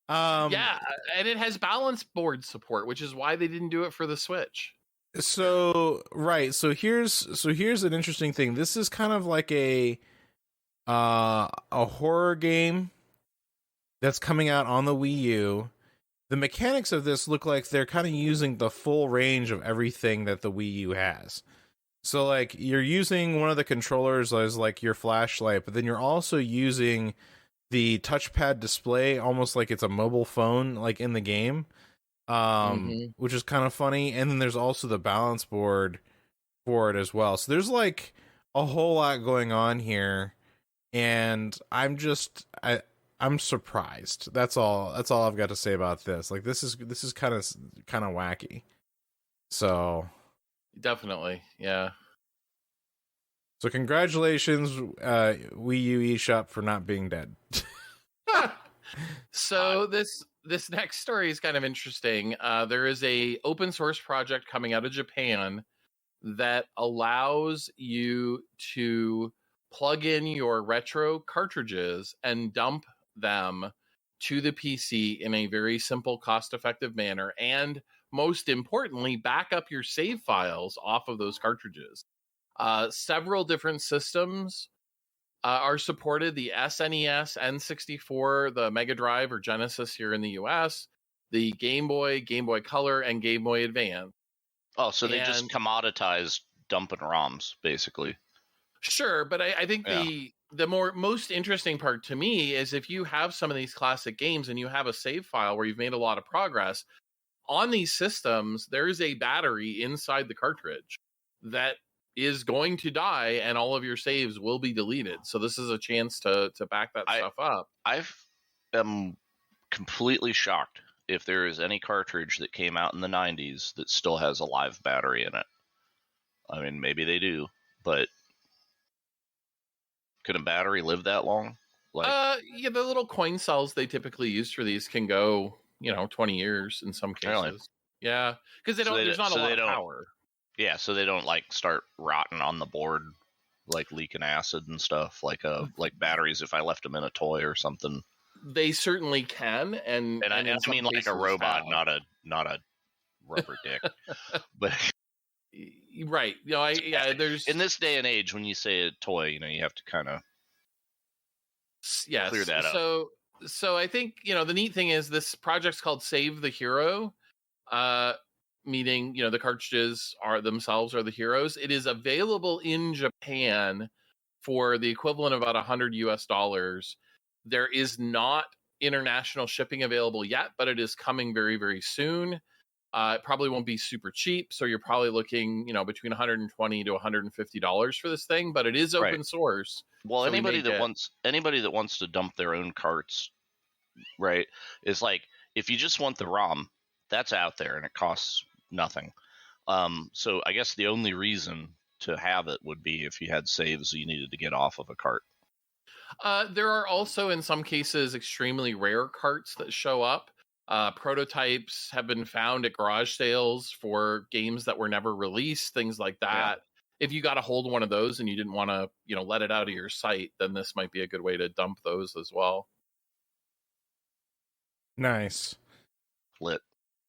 Yeah, and it has balance board support, which is why they didn't do it for the Switch. So here's an interesting thing. This is kind of like a horror game that's coming out on the Wii U. The mechanics of this look like they're kind of using the full range of everything that the Wii U has. So like you're using one of the controllers as like your flashlight, but then you're also using the touchpad display almost like it's a mobile phone like in the game. Which is kind of funny. And then there's also the balance board for it as well. So there's like a whole lot going on here, and I'm surprised. That's all I've got to say about this. Like this is kind of wacky. So definitely, yeah. So congratulations, Wii U eShop, for not being dead. So this next story is kind of interesting. There is a open source project coming out of Japan that allows you to plug in your retro cartridges and dump them to the PC in a very simple, cost-effective manner, and most importantly, back up your save files off of those cartridges. Several different systems are supported: the SNES, N64, the Mega Drive or Genesis here in the US, the Game Boy, Game Boy Color, and Game Boy Advance. Oh, so they just commoditized dumping ROMs, basically. Sure, but I think the most interesting part to me is if you have some of these classic games and you have a save file where you've made a lot of progress, on these systems, there is a battery inside the cartridge that is going to die and all of your saves will be deleted. So this is a chance to back that stuff up. I am completely shocked if there is any cartridge that came out in the 90s that still has a live battery in it. I mean, maybe they do, but could a battery live that long? Yeah, the little coin cells they typically use for these can go, 20 years in some cases. Really? Yeah, because there's not a lot of power. Yeah, so they don't start rotting on the board, leaking acid and stuff, like batteries if I left them in a toy or something. They certainly can, and I mean like a robot, not a rubber dick. But Right. There's in this day and age when you say a toy, you have to kind of clear that up. So I think the neat thing is this project's called Save the Hero, meaning the cartridges are themselves are the heroes. It is available in Japan for the equivalent of about $100 US. There is not international shipping available yet, but it is coming very, very soon. It probably won't be super cheap, so you're probably looking, between $120 to $150 for this thing. But it is open source. Well, so anybody that wants to dump their own carts, right, is like, if you just want the ROM, that's out there and it costs nothing. So I guess the only reason to have it would be if you had saves you needed to get off of a cart. There are also, in some cases, extremely rare carts that show up. Prototypes have been found at garage sales for games that were never released, things like that. Yeah. If you got a hold of one of those and you didn't want to, let it out of your site, then this might be a good way to dump those as well. Nice. Lit.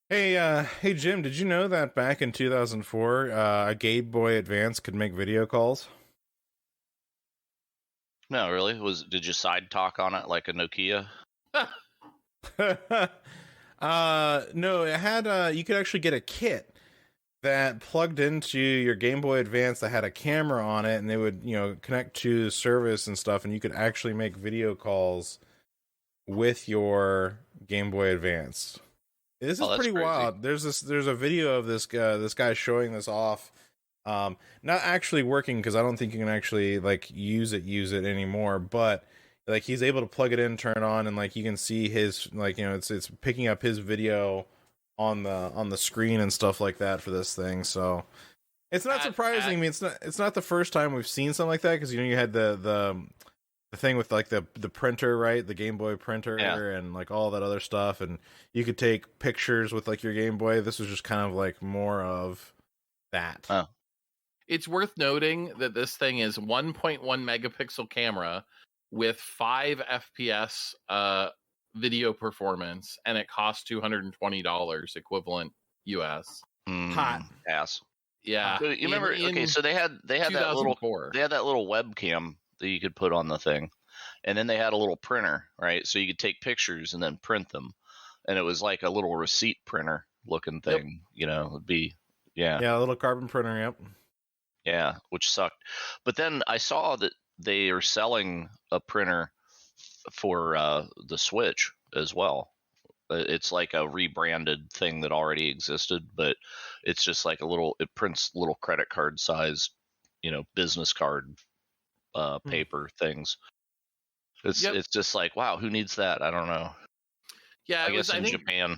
Hey, Jim, did you know that back in 2004, a Game Boy Advance could make video calls? No, really? Did you side talk on it like a Nokia? No, it had you could actually get a kit that plugged into your Game Boy Advance that had a camera on it, and they would connect to service and stuff, and you could actually make video calls with your Game Boy Advance. This is pretty crazy. Wild. There's a video of this guy showing this off. Not actually working, because I don't think you can actually use it anymore, but he's able to plug it in, turn it on, and you can see his it's picking up his video on the screen and stuff like that for this thing. So it's not surprising. I mean, it's not the first time we've seen something like that, because you had the thing with the printer, right? The Game Boy printer, and all that other stuff, and you could take pictures with your Game Boy. This was just kind of more of that. Oh. It's worth noting that this thing is 1.1 megapixel camera with 5 FPS video performance, and it costs $220 equivalent US. Hot ass. Yeah. So you remember? Okay, so they had that little webcam that you could put on the thing, and then they had a little printer, right? So you could take pictures and then print them, and it was like a little receipt printer looking thing. Yep. It'd be a little carbon printer. Yep. Yeah, which sucked. But then I saw that they are selling a printer for the Switch as well. It's like a rebranded thing that already existed, but it's just it prints little credit card sized, business card paper things. It's just wow, who needs that? I don't know. Yeah, I guess in Japan.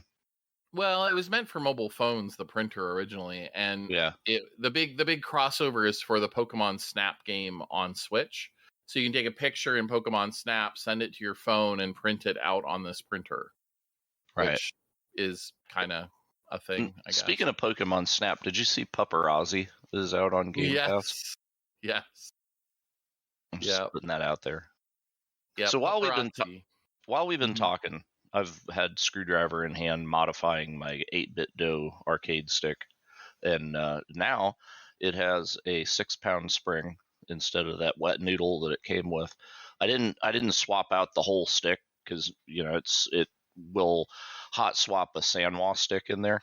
Well, it was meant for mobile phones, the printer originally, and the big crossover is for the Pokemon Snap game on Switch. So you can take a picture in Pokemon Snap, send it to your phone, and print it out on this printer, right? Which is kind of a thing. I guess. Speaking of Pokemon Snap, did you see Paparazzi is out on Game Pass? Yes. I'm just putting that out there. Yeah. So while we've been talking, I've had Screwdriver in hand modifying my 8-bit dough arcade stick, and now it has a 6-pound spring instead of that wet noodle that it came with. I didn't swap out the whole stick, because it will hot swap a Sanwa stick in there,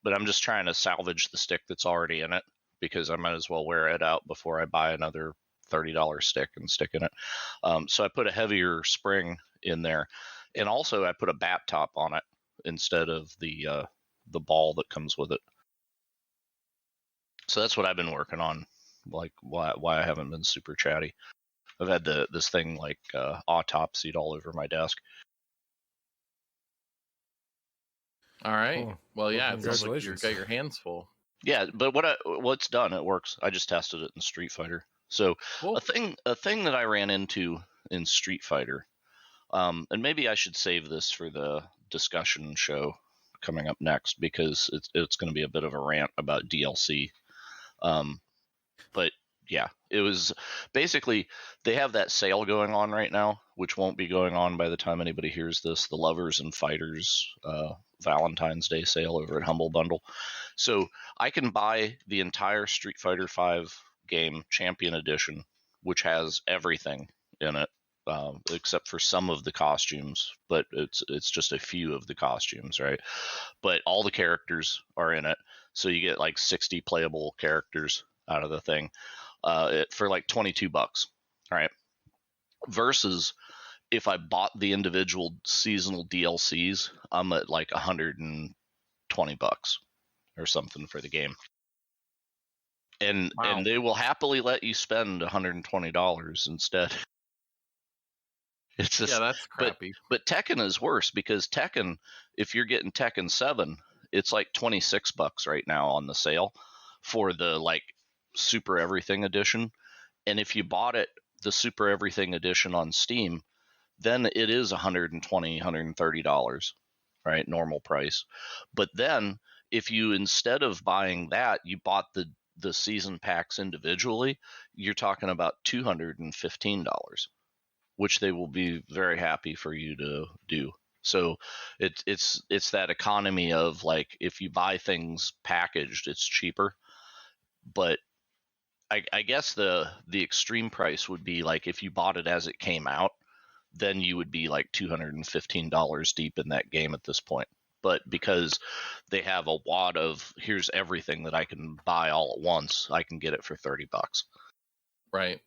but I'm just trying to salvage the stick that's already in it, because I might as well wear it out before I buy another $30 stick and stick in it. So I put a heavier spring in there. And also, I put a bat top on it instead of the ball that comes with it. So that's what I've been working on. Why I haven't been super chatty. I've had this thing autopsied all over my desk. All right. Cool. Well, yeah, it sounds like you've got your hands full. Yeah, but what's done, it works. I just tested it in Street Fighter. So cool. a thing that I ran into in Street Fighter. And maybe I should save this for the discussion show coming up next, because it's going to be a bit of a rant about DLC. But yeah, it was basically, they have that sale going on right now, which won't be going on by the time anybody hears this. The Lovers and Fighters Valentine's Day sale over at Humble Bundle. So I can buy the entire Street Fighter V game, Champion Edition, which has everything in it, except for some of the costumes, but it's just a few of the costumes, right? But all the characters are in it, so you get like 60 playable characters out of the thing for like $22, right? Versus if I bought the individual seasonal DLCs, I'm at like $120 or something for the game. And Wow. and they will happily let you spend $120 instead. It's just, that's crappy. But Tekken is worse, because Tekken, if you're getting Tekken 7, it's like $26 right now on the sale for the like Super Everything Edition. And if you bought it, the Super Everything Edition on Steam, then it is $120, $130, right? Normal price. But then if you, instead of buying that, you bought the season packs individually, you're talking about $215, which they will be very happy for you to do. So it's that economy of like, if you buy things packaged, it's cheaper. But I guess the extreme price would be like, if you bought it as it came out, then you would be like $215 deep in that game at this point. But because they have a wad of, here's everything that I can buy all at once, I can get it for $30. Right.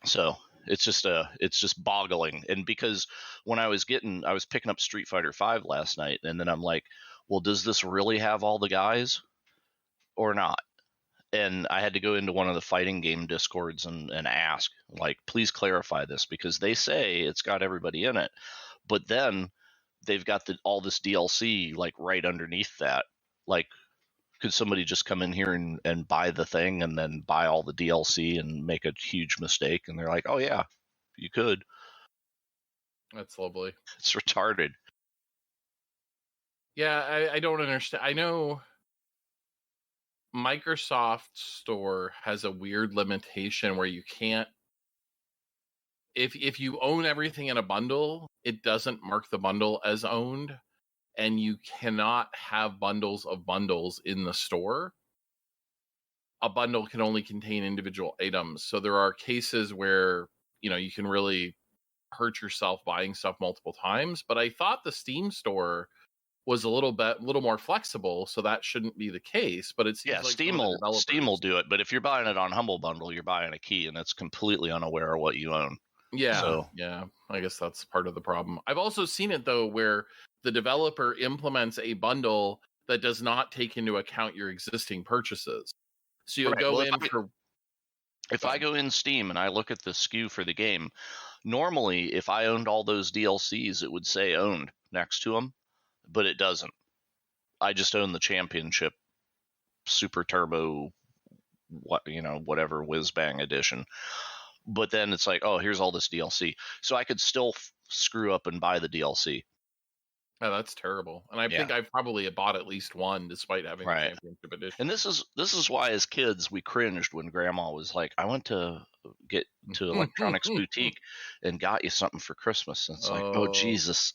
So it's just boggling. And because when I was picking up Street Fighter V last night, and then I'm like, well, does this really have all the guys or not? And I had to go into one of the fighting game discords and ask, like, please clarify this, because they say it's got everybody in it, but then they've got all this DLC like right underneath that. Like, could somebody just come in here and buy the thing and then buy all the DLC and make a huge mistake? And they're like, oh yeah, you could. That's lovely. It's retarded. Yeah, I don't understand. I know Microsoft Store has a weird limitation where you can't, if you own everything in a bundle, it doesn't mark the bundle as owned, and you cannot have bundles of bundles in the store. A bundle can only contain individual items. So there are cases where, you can really hurt yourself buying stuff multiple times. But I thought the Steam store was a little more flexible, so that shouldn't be the case. But it seems like Steam will do it. But if you're buying it on Humble Bundle, you're buying a key, and it's completely unaware of what you own. Yeah, yeah. I guess that's part of the problem. I've also seen it though, where the developer implements a bundle that does not take into account your existing purchases. So you'll go in for. If I go in Steam and I look at the SKU for the game, normally if I owned all those DLCs, it would say owned next to them, but it doesn't. I just own the Championship Super Turbo, whatever Whiz Bang edition. But then it's like, oh, here's all this DLC. So I could still screw up and buy the DLC. Oh, that's terrible. And I think I've probably bought at least one, despite having the Championship edition. And this is why, as kids, we cringed when Grandma was like, I went to get to Electronics Boutique and got you something for Christmas. And it's like, oh, Jesus.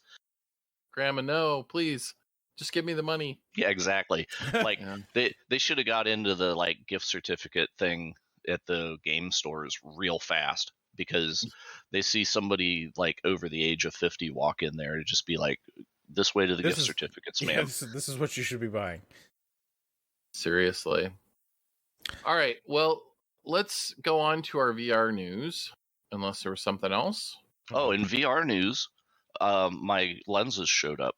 Grandma, no, please. Just give me the money. Yeah, exactly. Like, they should have got into the like gift certificate thing at the game stores real fast, because they see somebody like over the age of 50 walk in there to just be like, this way to the gift certificates, man. This is what you should be buying. Seriously. All right. Well, let's go on to our VR news, unless there was something else. Oh, in VR news, my lenses showed up.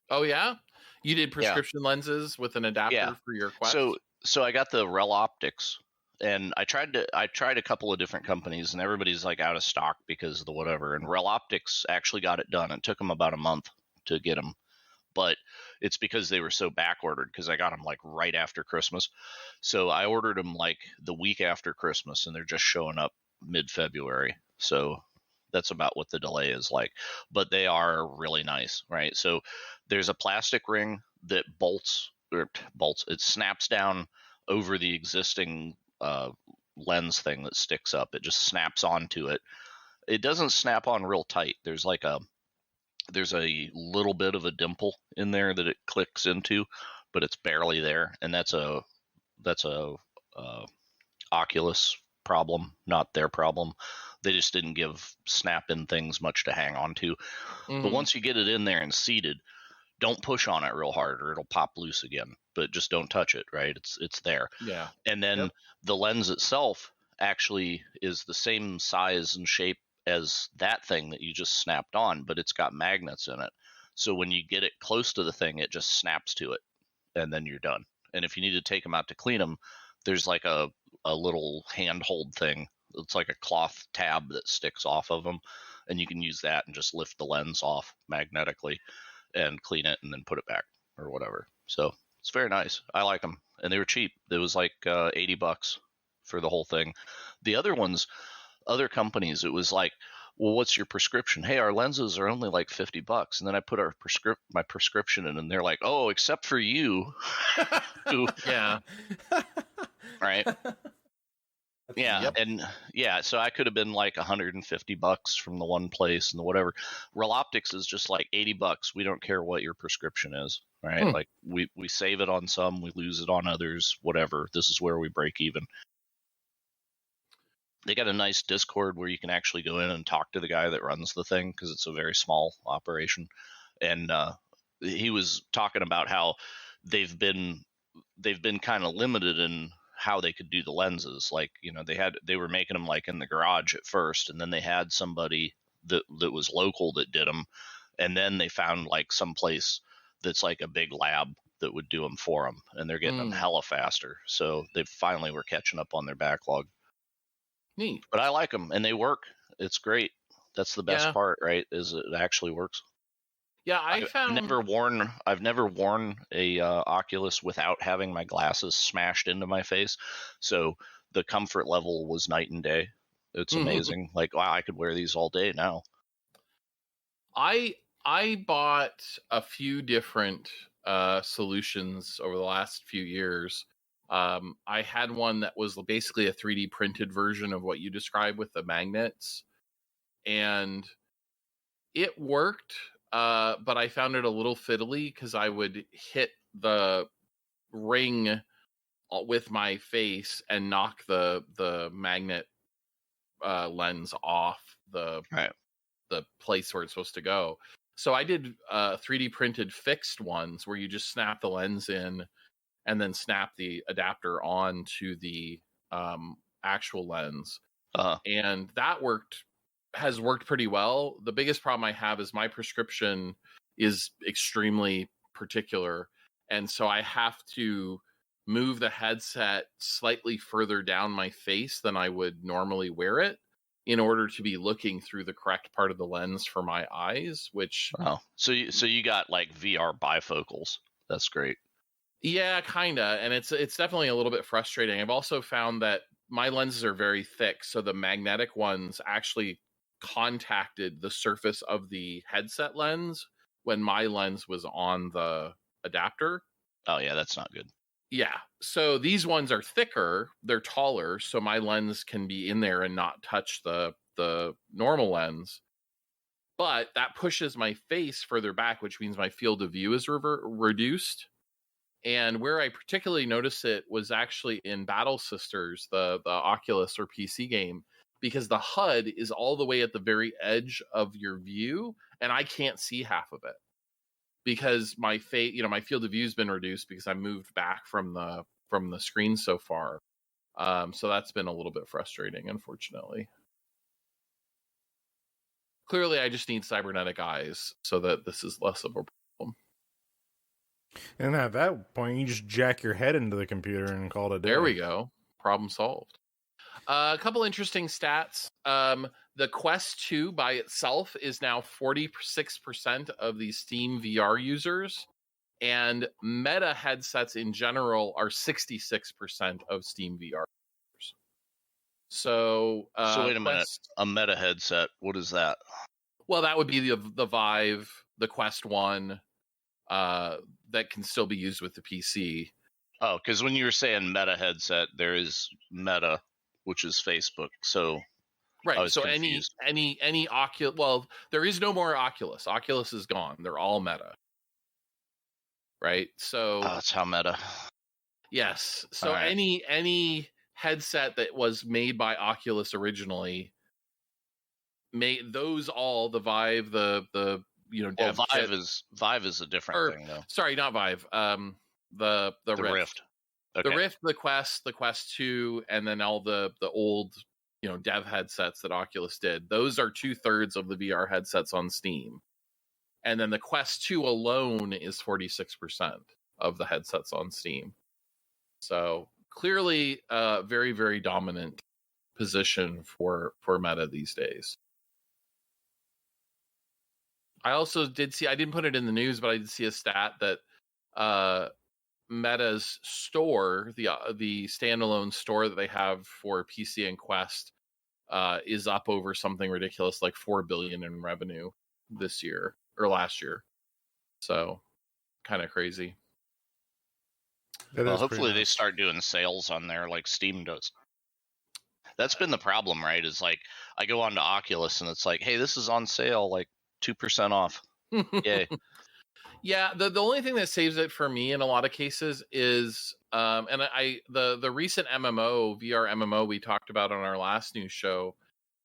Oh, yeah? You did prescription lenses with an adapter for your Quest? So I got the Rel Optics, and I tried a couple of different companies, and everybody's like out of stock because of the whatever. And Rel Optics actually got it done. It took them about a month to get them, but it's because they were so back ordered, because I got them like right after Christmas. So I ordered them like the week after Christmas, and they're just showing up mid-February. So that's about what the delay is like, but they are really nice, right? So there's a plastic ring that it snaps down over the existing lens thing that sticks up. It just snaps onto it. It doesn't snap on real tight. There's like a there's a little bit of a dimple in there that it clicks into, but it's barely there, and that's a Oculus problem, not their problem. They just didn't give snap-in things much to hang on to. But once you get it in there and seated, don't push on it real hard or it'll pop loose again. But just don't touch it, right? It's there. Yeah. And then the lens itself actually is the same size and shape as that thing that you just snapped on, but it's got magnets in it. So when you get it close to the thing, it just snaps to it, and then you're done. And if you need to take them out to clean them, there's like a little handhold thing. It's like a cloth tab that sticks off of them, and you can use that and just lift the lens off magnetically and clean it and then put it back or whatever. So it's very nice. I like them, and they were cheap. It was like $80 for the whole thing. The other ones, other companies, it was like, well, what's your prescription? Hey, our lenses are only like $50. And then I put my prescription in, and they're like, oh, except for you. Yeah. Right. Yeah. And yeah, so I could have been like $150 from the one place and the whatever. Real Optics is just like $80. We don't care what your prescription is. Right. Like we save it on some, we lose it on others, whatever. This is where we break even. They got a nice Discord where you can actually go in and talk to the guy that runs the thing, because it's a very small operation. And he was talking about how they've been kind of limited in how they could do the lenses. Like, you know, they were making them like in the garage at first, and then they had somebody that was local that did them, and then they found like some place that's like a big lab that would do them for them, and they're getting them hella faster. So they finally were catching up on their backlog. Neat. But I like them, and they work. It's great. That's the best part, right? Is it actually works. Yeah, I've never worn a Oculus without having my glasses smashed into my face. So the comfort level was night and day. It's amazing. Like, wow, I could wear these all day now. I bought a few different solutions over the last few years. I had one that was basically a 3D printed version of what you described with the magnets, and it worked, but I found it a little fiddly because I would hit the ring with my face and knock the magnet lens off the place where it's supposed to go. So I did 3D printed fixed ones where you just snap the lens in and then snap the adapter on to the actual lens. And that has worked pretty well. The biggest problem I have is my prescription is extremely particular. And so I have to move the headset slightly further down my face than I would normally wear it in order to be looking through the correct part of the lens for my eyes, which... Oh, so you got like VR bifocals. That's great. Yeah, kind of. And it's definitely a little bit frustrating. I've also found that my lenses are very thick, so the magnetic ones actually contacted the surface of the headset lens when my lens was on the adapter. Oh, yeah, that's not good. Yeah. So these ones are thicker, they're taller, so my lens can be in there and not touch the normal lens. But that pushes my face further back, which means my field of view is reduced. And where I particularly noticed it was actually in Battle Sisters, the Oculus or PC game, because the HUD is all the way at the very edge of your view, and I can't see half of it because my my field of view has been reduced because I moved back from the screen so far. So that's been a little bit frustrating, unfortunately. Clearly, I just need cybernetic eyes so that this is less of a problem. And at that point, you just jack your head into the computer and call it a day. There we go. Problem solved. A couple interesting stats. The Quest 2 by itself is now 46% of the Steam VR users, and Meta headsets in general are 66% of Steam VR users. So wait a minute. A Meta headset, what is that? Well, that would be the Vive, the Quest 1, that can still be used with the PC. Oh, because when you were saying Meta headset, there is Meta, which is Facebook. So Right. I was So confused. any Oculus. Well, there is no more Oculus. Oculus is gone. They're all Meta. Right. So Oh, that's how meta. yes. So All right. any headset that was made by Oculus originally, made those all the Vive, the Well, dev kit, Vive is a different thing though. sorry, not Vive. The Rift. Okay. The Rift, the Quest 2, and then all the old dev headsets that Oculus did. Those are 2/3 of the VR headsets on Steam, and then the Quest 2 alone is 46% of the headsets on Steam. So clearly, very very dominant position for Meta these days. I also did see. I didn't put it in the news, but I did see a stat that Meta's store, the standalone store that they have for PC and Quest, is up over something ridiculous like $4 billion in revenue this year or last year. So, kind of crazy. Well, hopefully they start doing sales on there like Steam does. That's been the problem, right? Is like I go on to Oculus and it's like, hey, this is on sale, like 2% off. Yay. Yeah, the only thing that saves it for me in a lot of cases is and the recent VR MMO we talked about on our last news show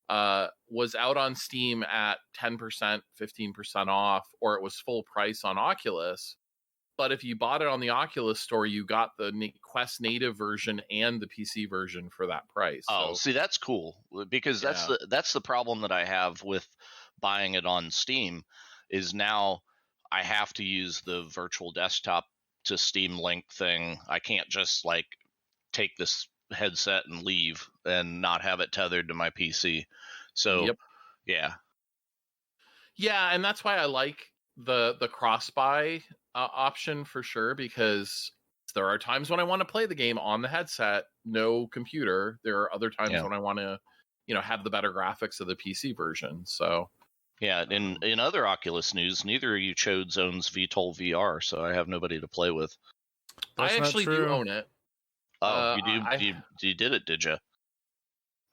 was out on Steam at 10%, 15% off, or it was full price on Oculus. But if you bought it on the Oculus store, you got the Quest native version and the PC version for that price. Oh, see, that's cool because that's the problem that I have with buying it on Steam is now I have to use the virtual desktop to Steam Link thing. I can't just like take this headset and leave and not have it tethered to my PC. So, yeah, and that's why I like the cross-buy option for sure, because there are times when I want to play the game on the headset, no computer. There are other times when I want to, have the better graphics of the PC version. So. Yeah, in other Oculus news, neither of you chodes owns VTOL VR, so I have nobody to play with. I actually do own it. Oh, you do? You did it, did you?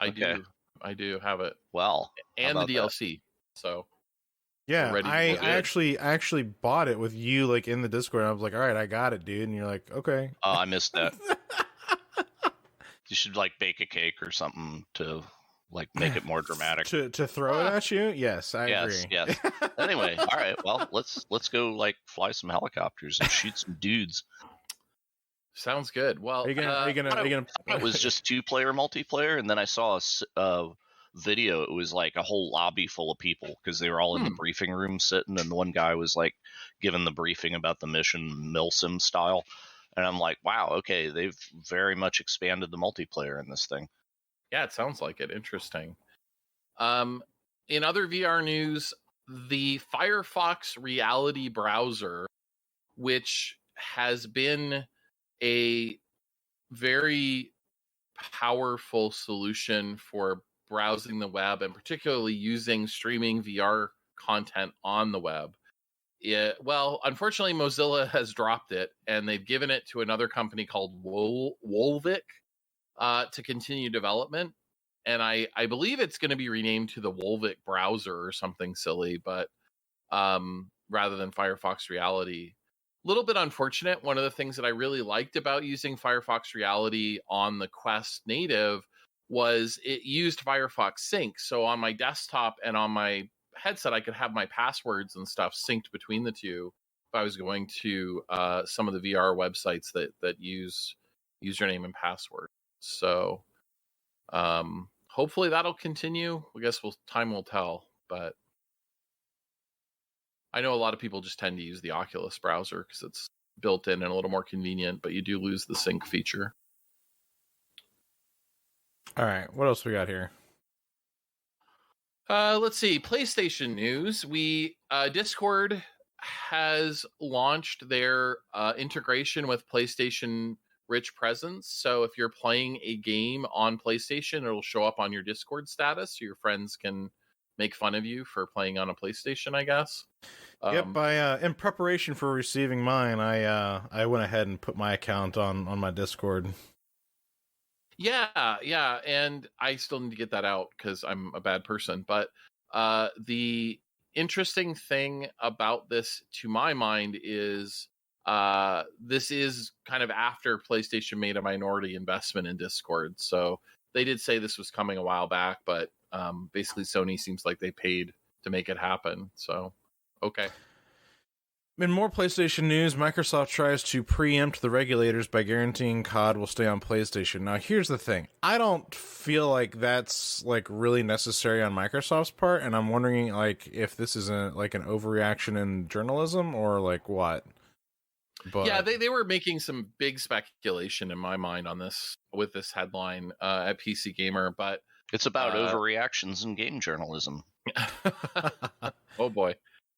I do have it. Well, and the DLC. So yeah, I actually bought it with you like in the Discord. I was like, all right, I got it, dude. And you're like, okay. Oh, I missed that. You should like bake a cake or something to like make it more dramatic. to throw it at you? Yes, I agree. Yes. Anyway, all right. Well, let's go like fly some helicopters and shoot some dudes. Sounds good. Well, are you gonna? It was just 2-player multiplayer, and then I saw a video. It was like a whole lobby full of people because they were all in the briefing room sitting, and one guy was like giving the briefing about the mission, Milsim style. And I'm like, wow, okay, they've very much expanded the multiplayer in this thing. Yeah, it sounds like it. Interesting. In other VR news, the Firefox Reality browser, which has been a very powerful solution for browsing the web and particularly using streaming VR content on the web. Unfortunately, Mozilla has dropped it, and they've given it to another company called Wolvik to continue development. And I believe it's going to be renamed to the Wolvik browser or something silly, but rather than Firefox Reality. A little bit unfortunate. One of the things that I really liked about using Firefox Reality on the Quest native was it used Firefox Sync. So on my desktop and on my headset, I could have my passwords and stuff synced between the two if I was going to some of the VR websites that use username and password. So hopefully that'll continue. I guess time will tell, but I know a lot of people just tend to use the Oculus browser because it's built in and a little more convenient, but you do lose the sync feature. All right, what else we got here? Let's see. PlayStation news. Discord has launched their integration with PlayStation Rich Presence. So if you're playing a game on PlayStation, it'll show up on your Discord status, so your friends can make fun of you for playing on a PlayStation, I guess. Yep. In preparation for receiving mine, I went ahead and put my account on my Discord. Yeah, and I still need to get that out because I'm a bad person. But the interesting thing about this, to my mind, is this is kind of after PlayStation made a minority investment in Discord. So they did say this was coming a while back, but basically Sony seems like they paid to make it happen. So, okay. In more PlayStation news, Microsoft tries to preempt the regulators by guaranteeing COD will stay on PlayStation. Now, here's the thing. I don't feel like that's like really necessary on Microsoft's part, and I'm wondering like if this is like an overreaction in journalism or like what. But yeah, they were making some big speculation in my mind on this with this headline at PC Gamer, but it's about overreactions in game journalism. Oh boy.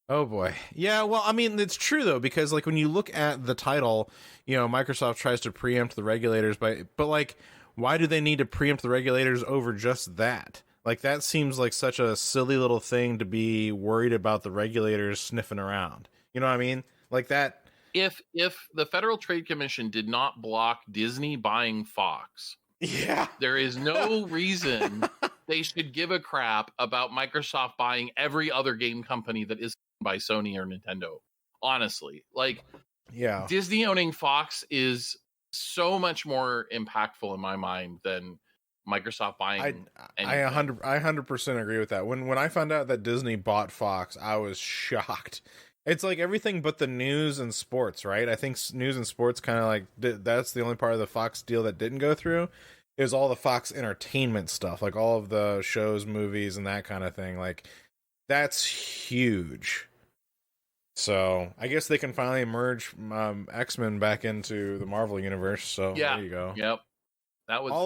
Oh boy. Yeah, well, I mean, it's true though, because like when you look at the title, you know, Microsoft tries to preempt the regulators but like, why do they need to preempt the regulators over just that? Like, that seems like such a silly little thing to be worried about the regulators sniffing around. You know what I mean? Like that. If the Federal Trade Commission did not block Disney buying Fox, yeah, there is no reason they should give a crap about Microsoft buying every other game company that is by Sony or Nintendo. Honestly, like, yeah, Disney owning Fox is so much more impactful in my mind than Microsoft buying. I 100% agree with that. When I found out that Disney bought Fox, I was shocked. It's like everything but the news and sports, right? I think news and sports kind of like that's the only part of the Fox deal that didn't go through. Is all the Fox entertainment stuff, like all of the shows, movies, and that kind of thing. Like, that's huge. So I guess they can finally merge X-Men back into the Marvel universe. So yeah, there you go. Yep, that was the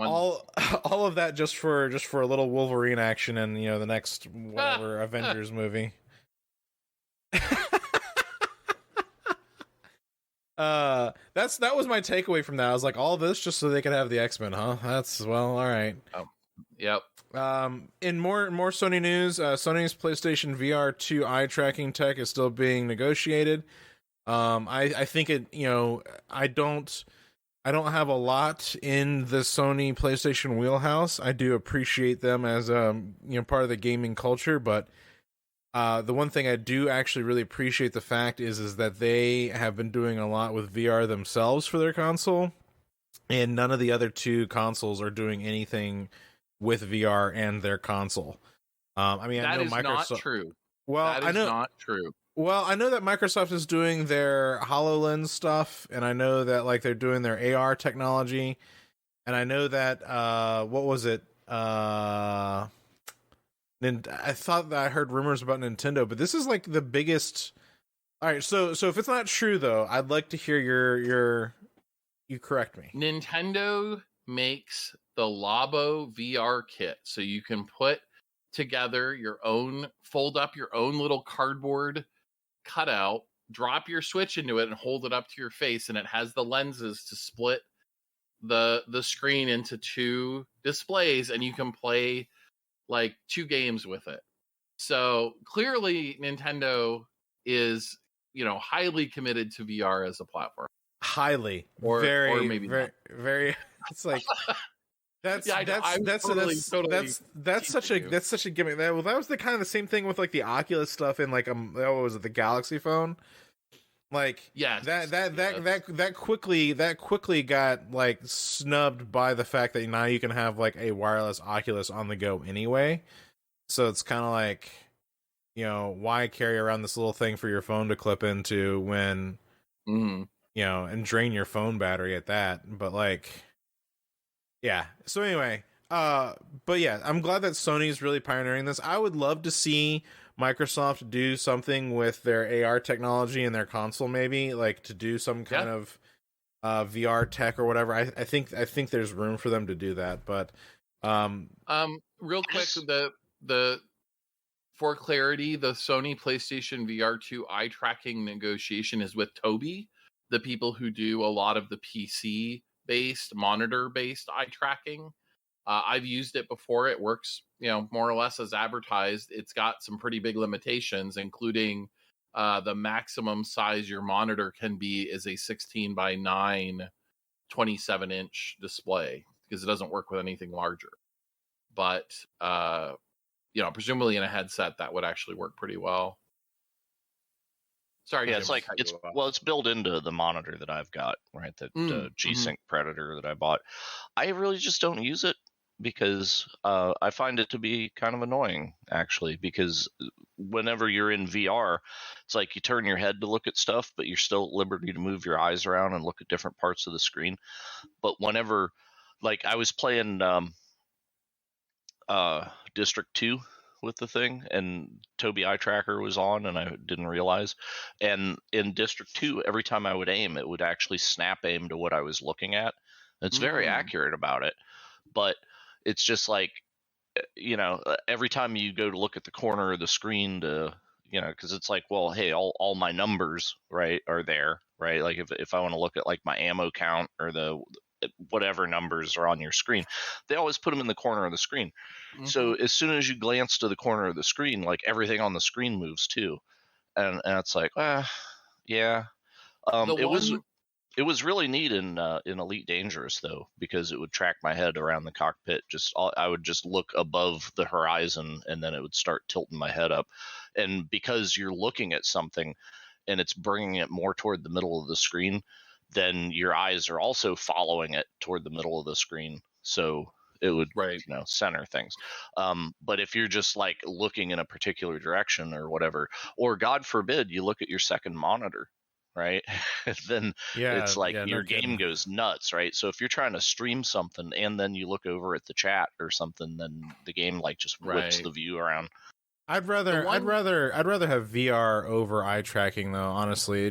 one. All of that just for a little Wolverine action and, you know, the next whatever Avengers movie. That was my takeaway from that. I was like, all this just so they could have the X-Men, huh? That's, well, all right. Oh, yep. In more Sony news, Sony's PlayStation VR 2 eye tracking tech is still being negotiated. I think it, you know, I don't have a lot in the Sony PlayStation wheelhouse. I do appreciate them as you know, part of the gaming culture, but the one thing I do actually really appreciate the fact is that they have been doing a lot with VR themselves for their console, and none of the other two consoles are doing anything with VR and their console. I mean, I know Microsoft. Not true. Well, that is I know not true. Well, I know that Microsoft is doing their HoloLens stuff, and I know that like they're doing their AR technology, and I know that what was it? I thought that I heard rumors about Nintendo, but this is like the biggest. All right, so if it's not true though, I'd like to hear your you correct me. Nintendo makes the Labo VR kit, so you can put together your own, fold up your own little cardboard cutout, drop your Switch into it, and hold it up to your face, and it has the lenses to split the screen into two displays, and you can play like 2 games with it. So clearly Nintendo is, you know, highly committed to VR as a platform. Highly, or maybe very, very. It's like that's such a gimmick. That was the kind of the same thing with like the Oculus stuff and like what was it, the Galaxy phone? Like, yes, that quickly got like snubbed by the fact that now you can have like a wireless Oculus on the go anyway. So it's kind of like, you know, why carry around this little thing for your phone to clip into when, you know, and drain your phone battery at that. But like, yeah. So anyway, but yeah, I'm glad that Sony's really pioneering this. I would love to see Microsoft do something with their AR technology in their console, maybe like to do some kind of VR tech or whatever. I think there's room for them to do that. But real quick, the for clarity, the Sony PlayStation VR 2 eye tracking negotiation is with Tobii, the people who do a lot of the PC based, monitor based eye tracking. I've used it before. It works, you know, more or less as advertised. It's got some pretty big limitations, including the maximum size your monitor can be is a 16:9 27-inch display. because it doesn't work with anything larger. But presumably in a headset that would actually work pretty well. Sorry, yeah, Jim, it's built into the monitor that I've got, right? The G-Sync Predator that I bought. I really just don't use it because I find it to be kind of annoying, actually, because whenever you're in VR, it's like you turn your head to look at stuff, but you're still at liberty to move your eyes around and look at different parts of the screen. But whenever, like, I was playing District 2 with the thing, and Tobii Eye Tracker was on, and I didn't realize. And in District 2, every time I would aim, it would actually snap aim to what I was looking at. It's very accurate about it, but it's just like, every time you go to look at the corner of the screen to, because it's like, well, hey, all my numbers, right, are there, right? Like if I want to look at like my ammo count or the whatever numbers are on your screen, they always put them in the corner of the screen. So as soon as you glance to the corner of the screen, like everything on the screen moves too, and it's like, yeah. It was really neat in Elite Dangerous though, because it would track my head around the cockpit. I would just look above the horizon, and then it would start tilting my head up. And because you're looking at something, and it's bringing it more toward the middle of the screen, then your eyes are also following it toward the middle of the screen. So it would, center things. But if you're just like looking in a particular direction or whatever, or God forbid you look at your second monitor, right? Then it's like your game goes nuts, right? So if you're trying to stream something and then you look over at the chat or something, then the game like just whips the view around. I'd rather have VR over eye tracking though, honestly.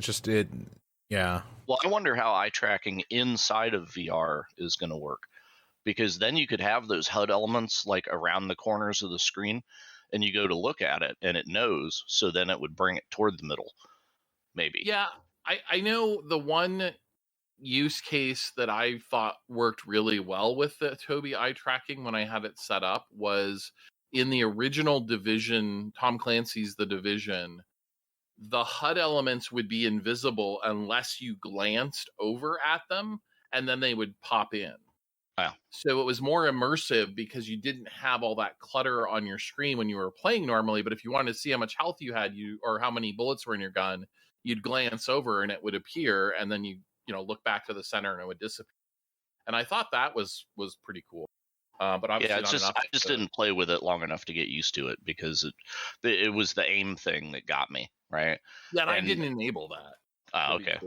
Yeah. Well, I wonder how eye tracking inside of VR is going to work, because then you could have those HUD elements like around the corners of the screen, and you go to look at it and it knows, so then it would bring it toward the middle, maybe. Yeah, I know the one use case that I thought worked really well with the Tobii eye tracking when I had it set up was in the original Division, Tom Clancy's The Division. The HUD elements would be invisible unless you glanced over at them, and then they would pop in. Wow. So it was more immersive because you didn't have all that clutter on your screen when you were playing normally. But if you wanted to see how much health you had, or how many bullets were in your gun, you'd glance over and it would appear, and then you look back to the center and it would disappear. And I thought that was pretty cool. But obviously I just didn't play with it long enough to get used to it, because it was the aim thing that got me, right? Yeah, and I didn't enable that. Okay.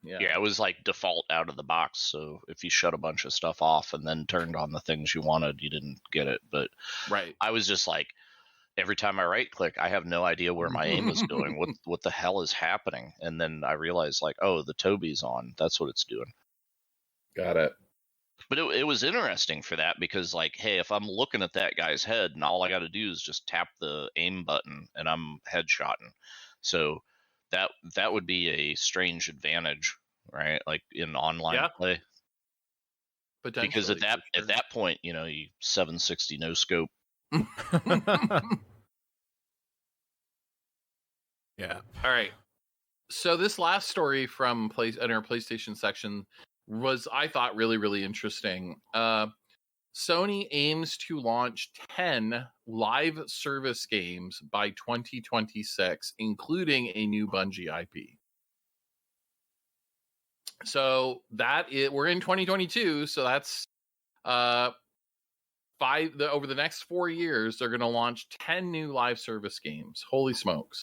Yeah, it was like default out of the box. So if you shut a bunch of stuff off and then turned on the things you wanted, you didn't get it. But I was just like, every time I right click, I have no idea where my aim is going. What the hell is happening? And then I realized, like, oh, the Tobii's on. That's what it's doing. Got it. But it was interesting for that, because, like, hey, if I'm looking at that guy's head and all I got to do is just tap the aim button and I'm headshotting. So that would be a strange advantage, right? Like in online play. Because at that point, you 760 no scope. Yeah. All right. So this last story from in our PlayStation section was, I thought, really, really interesting. Sony aims to launch 10 live service games by 2026, including a new Bungie IP. So we're in 2022, so that's over the next 4 years, they're going to launch 10 new live service games. Holy smokes.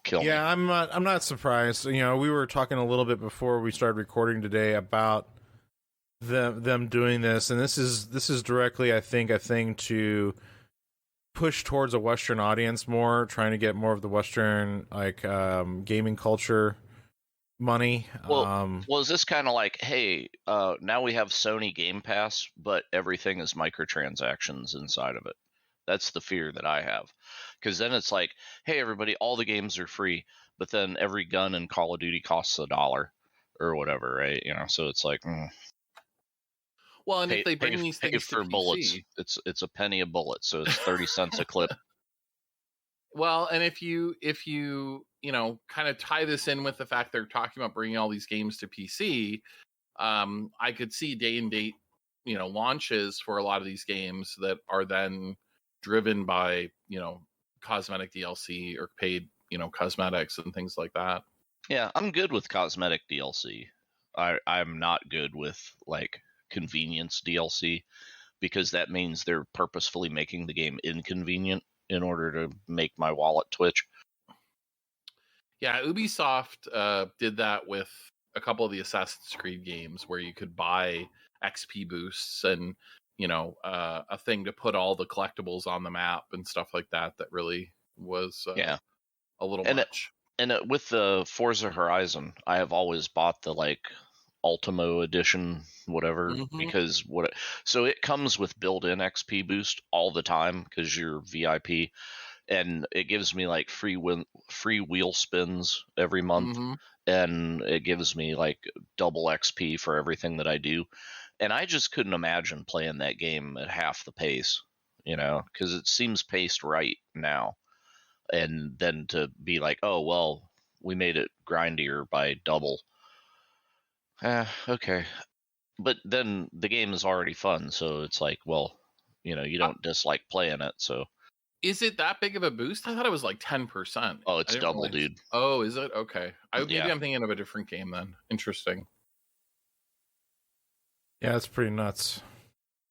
Kill me. I'm not surprised. We were talking a little bit before we started recording today about them doing this, and this is directly, I think, a thing to push towards a Western audience more, trying to get more of the Western gaming culture money. Well, is this kind of like, hey, now we have Sony Game Pass, but everything is microtransactions inside of it? That's the fear that I have. Because then it's like, hey, everybody, all the games are free, but then every gun in Call of Duty costs $1 or whatever, right? So it's like, well, and if they bring these things for to bullets, PC, it's a penny a bullet, so it's 30 cents a clip. Well, and if you kind of tie this in with the fact they're talking about bringing all these games to PC, I could see day and date launches for a lot of these games that are then driven by, cosmetic DLC or paid, cosmetics and things like that. Yeah, I'm good with cosmetic DLC. I'm not good with like convenience DLC, because that means they're purposefully making the game inconvenient in order to make my wallet twitch. Yeah, Ubisoft did that with a couple of the Assassin's Creed games where you could buy XP boosts and, a thing to put all the collectibles on the map and stuff like that really was a little much. With the Forza Horizon, I have always bought the like Ultimo edition, whatever, because so it comes with built-in XP boost all the time because you're VIP, and it gives me like free wheel spins every month, and it gives me like double XP for everything that I do, and I just couldn't imagine playing that game at half the pace, because it seems paced right now, and then to be like, oh well, we made it grindier by double. Okay. But then the game is already fun, so it's like, well, you don't dislike playing it, so. Is it that big of a boost? I thought it was like 10%. Oh, it's double, dude. Oh, is it? Okay. Maybe I'm thinking of a different game then. Interesting. Yeah, that's pretty nuts.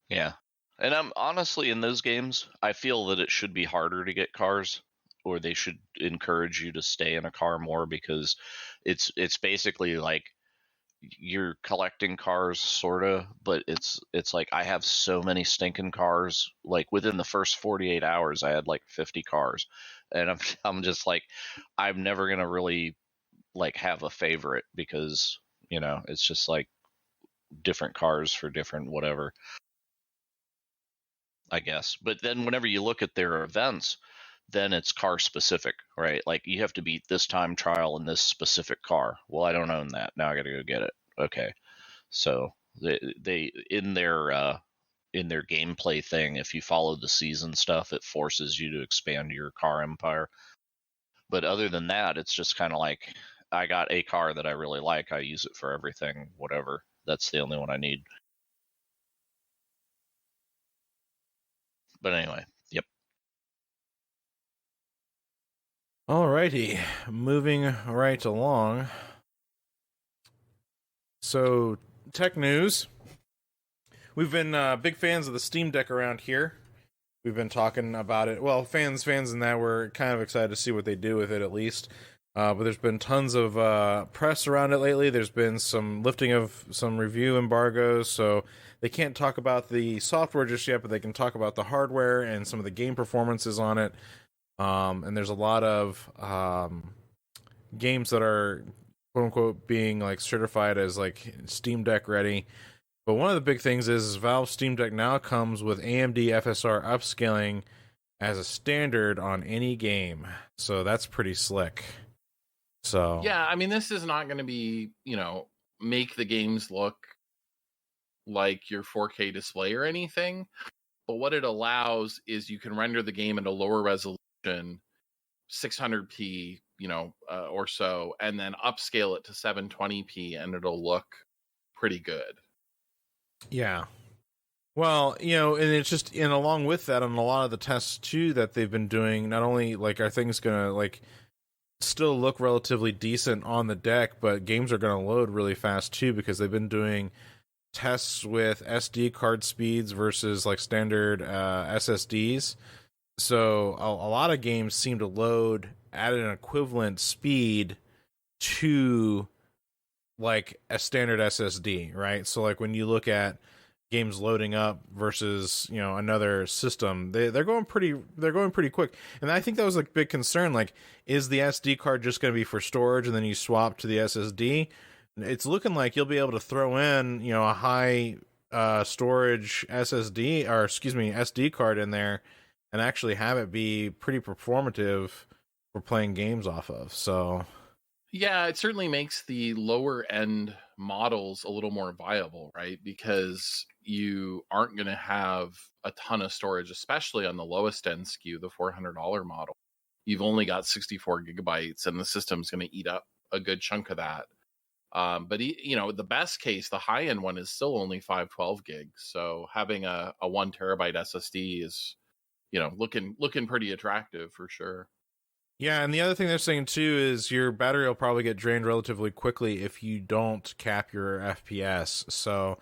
Yeah. And I'm honestly, in those games, I feel that it should be harder to get cars, or they should encourage you to stay in a car more, because it's basically like you're collecting cars, sorta, but it's like I have so many stinking cars. Like within the first 48 hours, I had like 50 cars, and I'm just like, I'm never gonna really like have a favorite, because it's just like different cars for different whatever, I guess. But then whenever you look at their events, then it's car specific, right? Like you have to beat this time trial in this specific car. Well, I don't own that. Now I got to go get it. Okay. So they in their gameplay thing, if you follow the season stuff, it forces you to expand your car empire. But other than that, it's just kind of like, I got a car that I really like. I use it for everything, whatever. That's the only one I need. But anyway, yep. Alrighty, moving right along. So, tech news. We've been big fans of the Steam Deck around here. We've been talking about it. Well, fans in that, we're kind of excited to see what they do with it, at least. But there's been tons of press around it lately. There's been some lifting of some review embargoes, so they can't talk about the software just yet, but they can talk about the hardware and some of the game performances on it. And there's a lot of games that are, quote unquote, being like certified as like Steam Deck ready. But one of the big things is Valve Steam Deck now comes with AMD FSR upscaling as a standard on any game. So that's pretty slick. So yeah, I mean, this is not going to be, make the games look like your 4K display or anything. But what it allows is you can render the game at a lower resolution, 600p, or so, and then upscale it to 720p, and it'll look pretty good. Yeah. Well, and it's just, and along with that, on a lot of the tests too that they've been doing, not only like are things gonna like still look relatively decent on the deck, but games are gonna load really fast too, because they've been doing tests with SD card speeds versus like standard SSDs. So a lot of games seem to load at an equivalent speed to like a standard SSD, right? So like when you look at games loading up versus another system, they're going pretty quick. And I think that was like big concern, like, is the SD card just going to be for storage and then you swap to the SSD? It's looking like you'll be able to throw in a high storage SSD, or excuse me, SD card in there and actually have it be pretty performative for playing games off of. So yeah, it certainly makes the lower end models a little more viable, right? Because you aren't going to have a ton of storage, especially on the lowest end SKU, the $400 model. You've only got 64 gigabytes, and the system's going to eat up a good chunk of that. But the best case, the high end one is still only 512 gigs. So having a 1 terabyte SSD is, looking pretty attractive for sure. Yeah, and the other thing they're saying too is your battery will probably get drained relatively quickly if you don't cap your FPS. So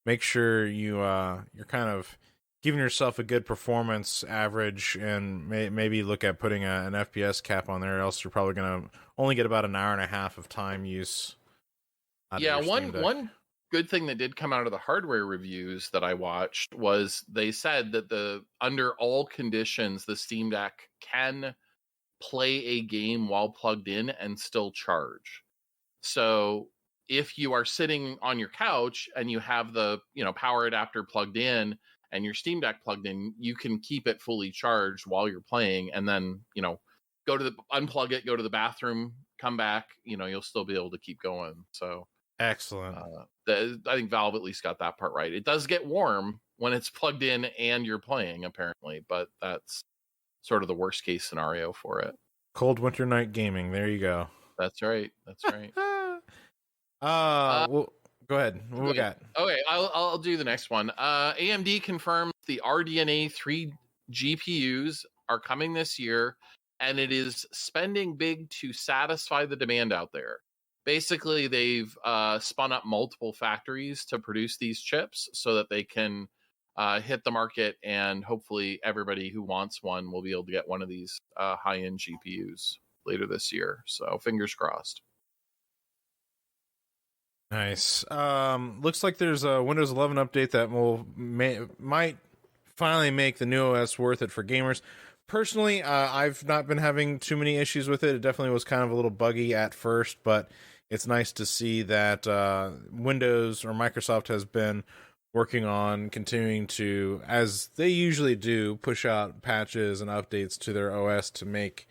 make sure you're kind of giving yourself a good performance average, and maybe look at putting an FPS cap on there. Else you're probably going to only get about an hour and a half of time use. Yeah, one good thing that did come out of the hardware reviews that I watched was they said that under all conditions the Steam Deck can play a game while plugged in and still charge. So if you are sitting on your couch and you have the power adapter plugged in and your Steam Deck plugged in, you can keep it fully charged while you're playing, and then unplug it, go to the bathroom, come back, you'll still be able to keep going. So excellent. I think Valve at least got that part right. It does get warm when it's plugged in and you're playing, apparently, but that's sort of the worst case scenario for it. Cold winter night gaming. There you go. That's right. Well, go ahead. What we got? Okay, I'll do the next one. AMD confirms the RDNA 3 GPUs are coming this year, and it is spending big to satisfy the demand out there. Basically, they've spun up multiple factories to produce these chips so that they can hit the market, and hopefully everybody who wants one will be able to get one of these high-end GPUs later this year. So fingers crossed. Nice. Looks like there's a Windows 11 update that might finally make the new OS worth it for gamers. Personally, I've not been having too many issues with it. It definitely was kind of a little buggy at first, but it's nice to see that Windows or Microsoft has been working on continuing to, as they usually do, push out patches and updates to their OS to make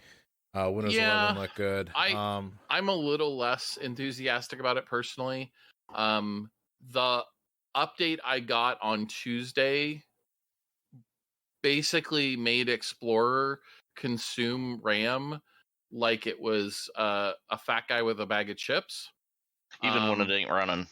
Windows 11 look good. I'm a little less enthusiastic about it personally. The update I got on Tuesday basically made Explorer consume RAM like it was a fat guy with a bag of chips. Even when it ain't running.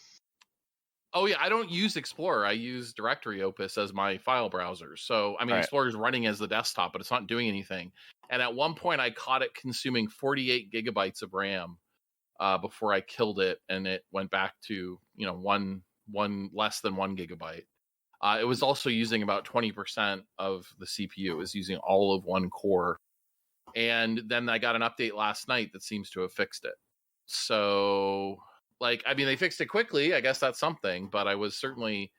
Oh yeah, I don't use Explorer. I use Directory Opus as my file browser. So, I mean, right. Explorer is running as the desktop, but it's not doing anything. And at one point, I caught it consuming 48 gigabytes of RAM before I killed it, and it went back to one less than 1 gigabyte. It was also using about 20% of the CPU. It was using all of one core. And then I got an update last night that seems to have fixed it. So, they fixed it quickly. I guess that's something, but I was certainly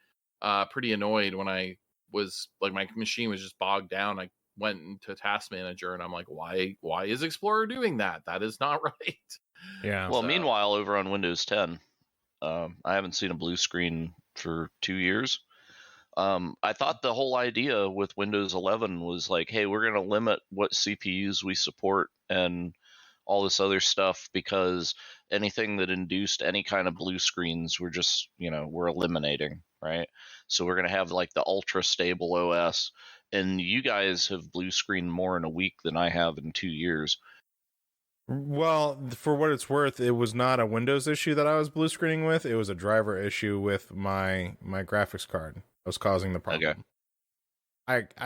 pretty annoyed when I was my machine was just bogged down. I went into Task Manager and I'm like, why is Explorer doing that? That is not right. Yeah. Well, meanwhile, over on Windows 10, I haven't seen a blue screen for 2 years. I thought the whole idea with Windows 11 was hey, we're going to limit what CPUs we support and all this other stuff, because anything that induced any kind of blue screens, we're just, we're eliminating, right? So we're going to have the ultra stable OS, and you guys have blue screened more in a week than I have in 2 years. Well, for what it's worth, it was not a Windows issue that I was blue screening with. It was a driver issue with my graphics card that was causing the problem. Okay.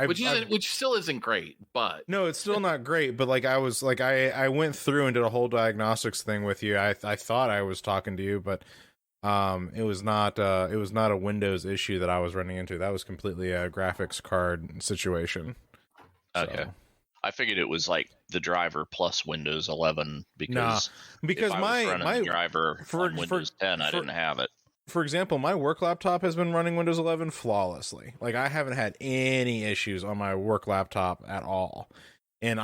Which still isn't great, but no, it's still not great. But I went through and did a whole diagnostics thing with you. I thought I was talking to you, but it was not a Windows issue that I was running into. That was completely a graphics card situation. Okay. So. I figured it was the driver plus Windows 11 because my driver on Windows 10, I didn't have it. For example, my work laptop has been running Windows 11 flawlessly. I haven't had any issues on my work laptop at all. And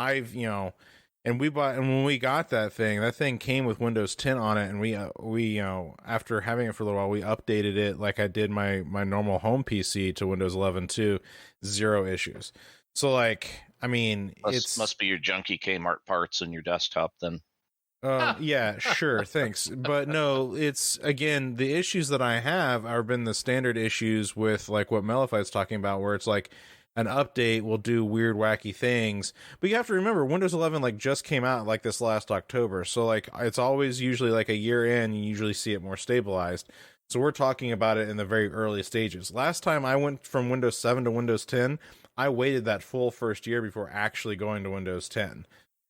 when we got that thing came with Windows 10 on it, and we after having it for a little while, we updated it like I did my normal home PC to Windows 11 too, 0 issues. So it must be your junky Kmart parts in your desktop then. Yeah, sure, thanks. But no, it's, again, the issues that I have are been the standard issues with what Malphite's talking about, where it's an update will do weird, wacky things. But you have to remember, Windows 11 like just came out like this last October, so like it's always usually like a year in. You usually see it more stabilized. So we're talking about it in the very early stages. Last time I went from Windows 7 to Windows 10, I waited that full first year before actually going to Windows 10.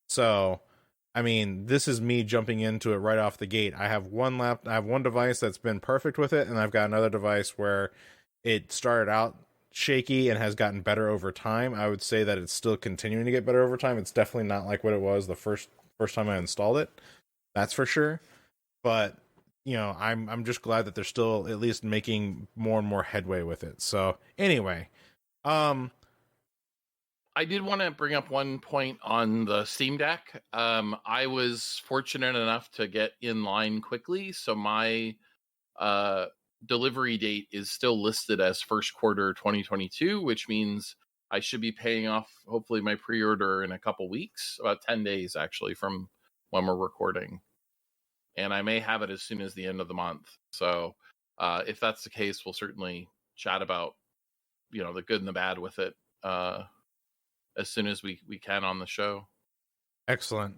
So, I mean, this is me jumping into it right off the gate. I have one device that's been perfect with it, and I've got another device where it started out shaky and has gotten better over time. I would say that it's still continuing to get better over time. It's definitely not like what it was the first time I installed it. That's for sure. But you know, I'm just glad that they're still at least making more and more headway with it. So anyway, I did want to bring up one point on the Steam Deck. I was fortunate enough to get in line quickly, so my delivery date is still listed as first quarter 2022, which means I should be paying off hopefully my pre-order in a couple weeks, about 10 days actually from when we're recording. And I may have it as soon as the end of the month. So if that's the case, we'll certainly chat about, you know, the good and the bad with it as soon as we can on the show. Excellent.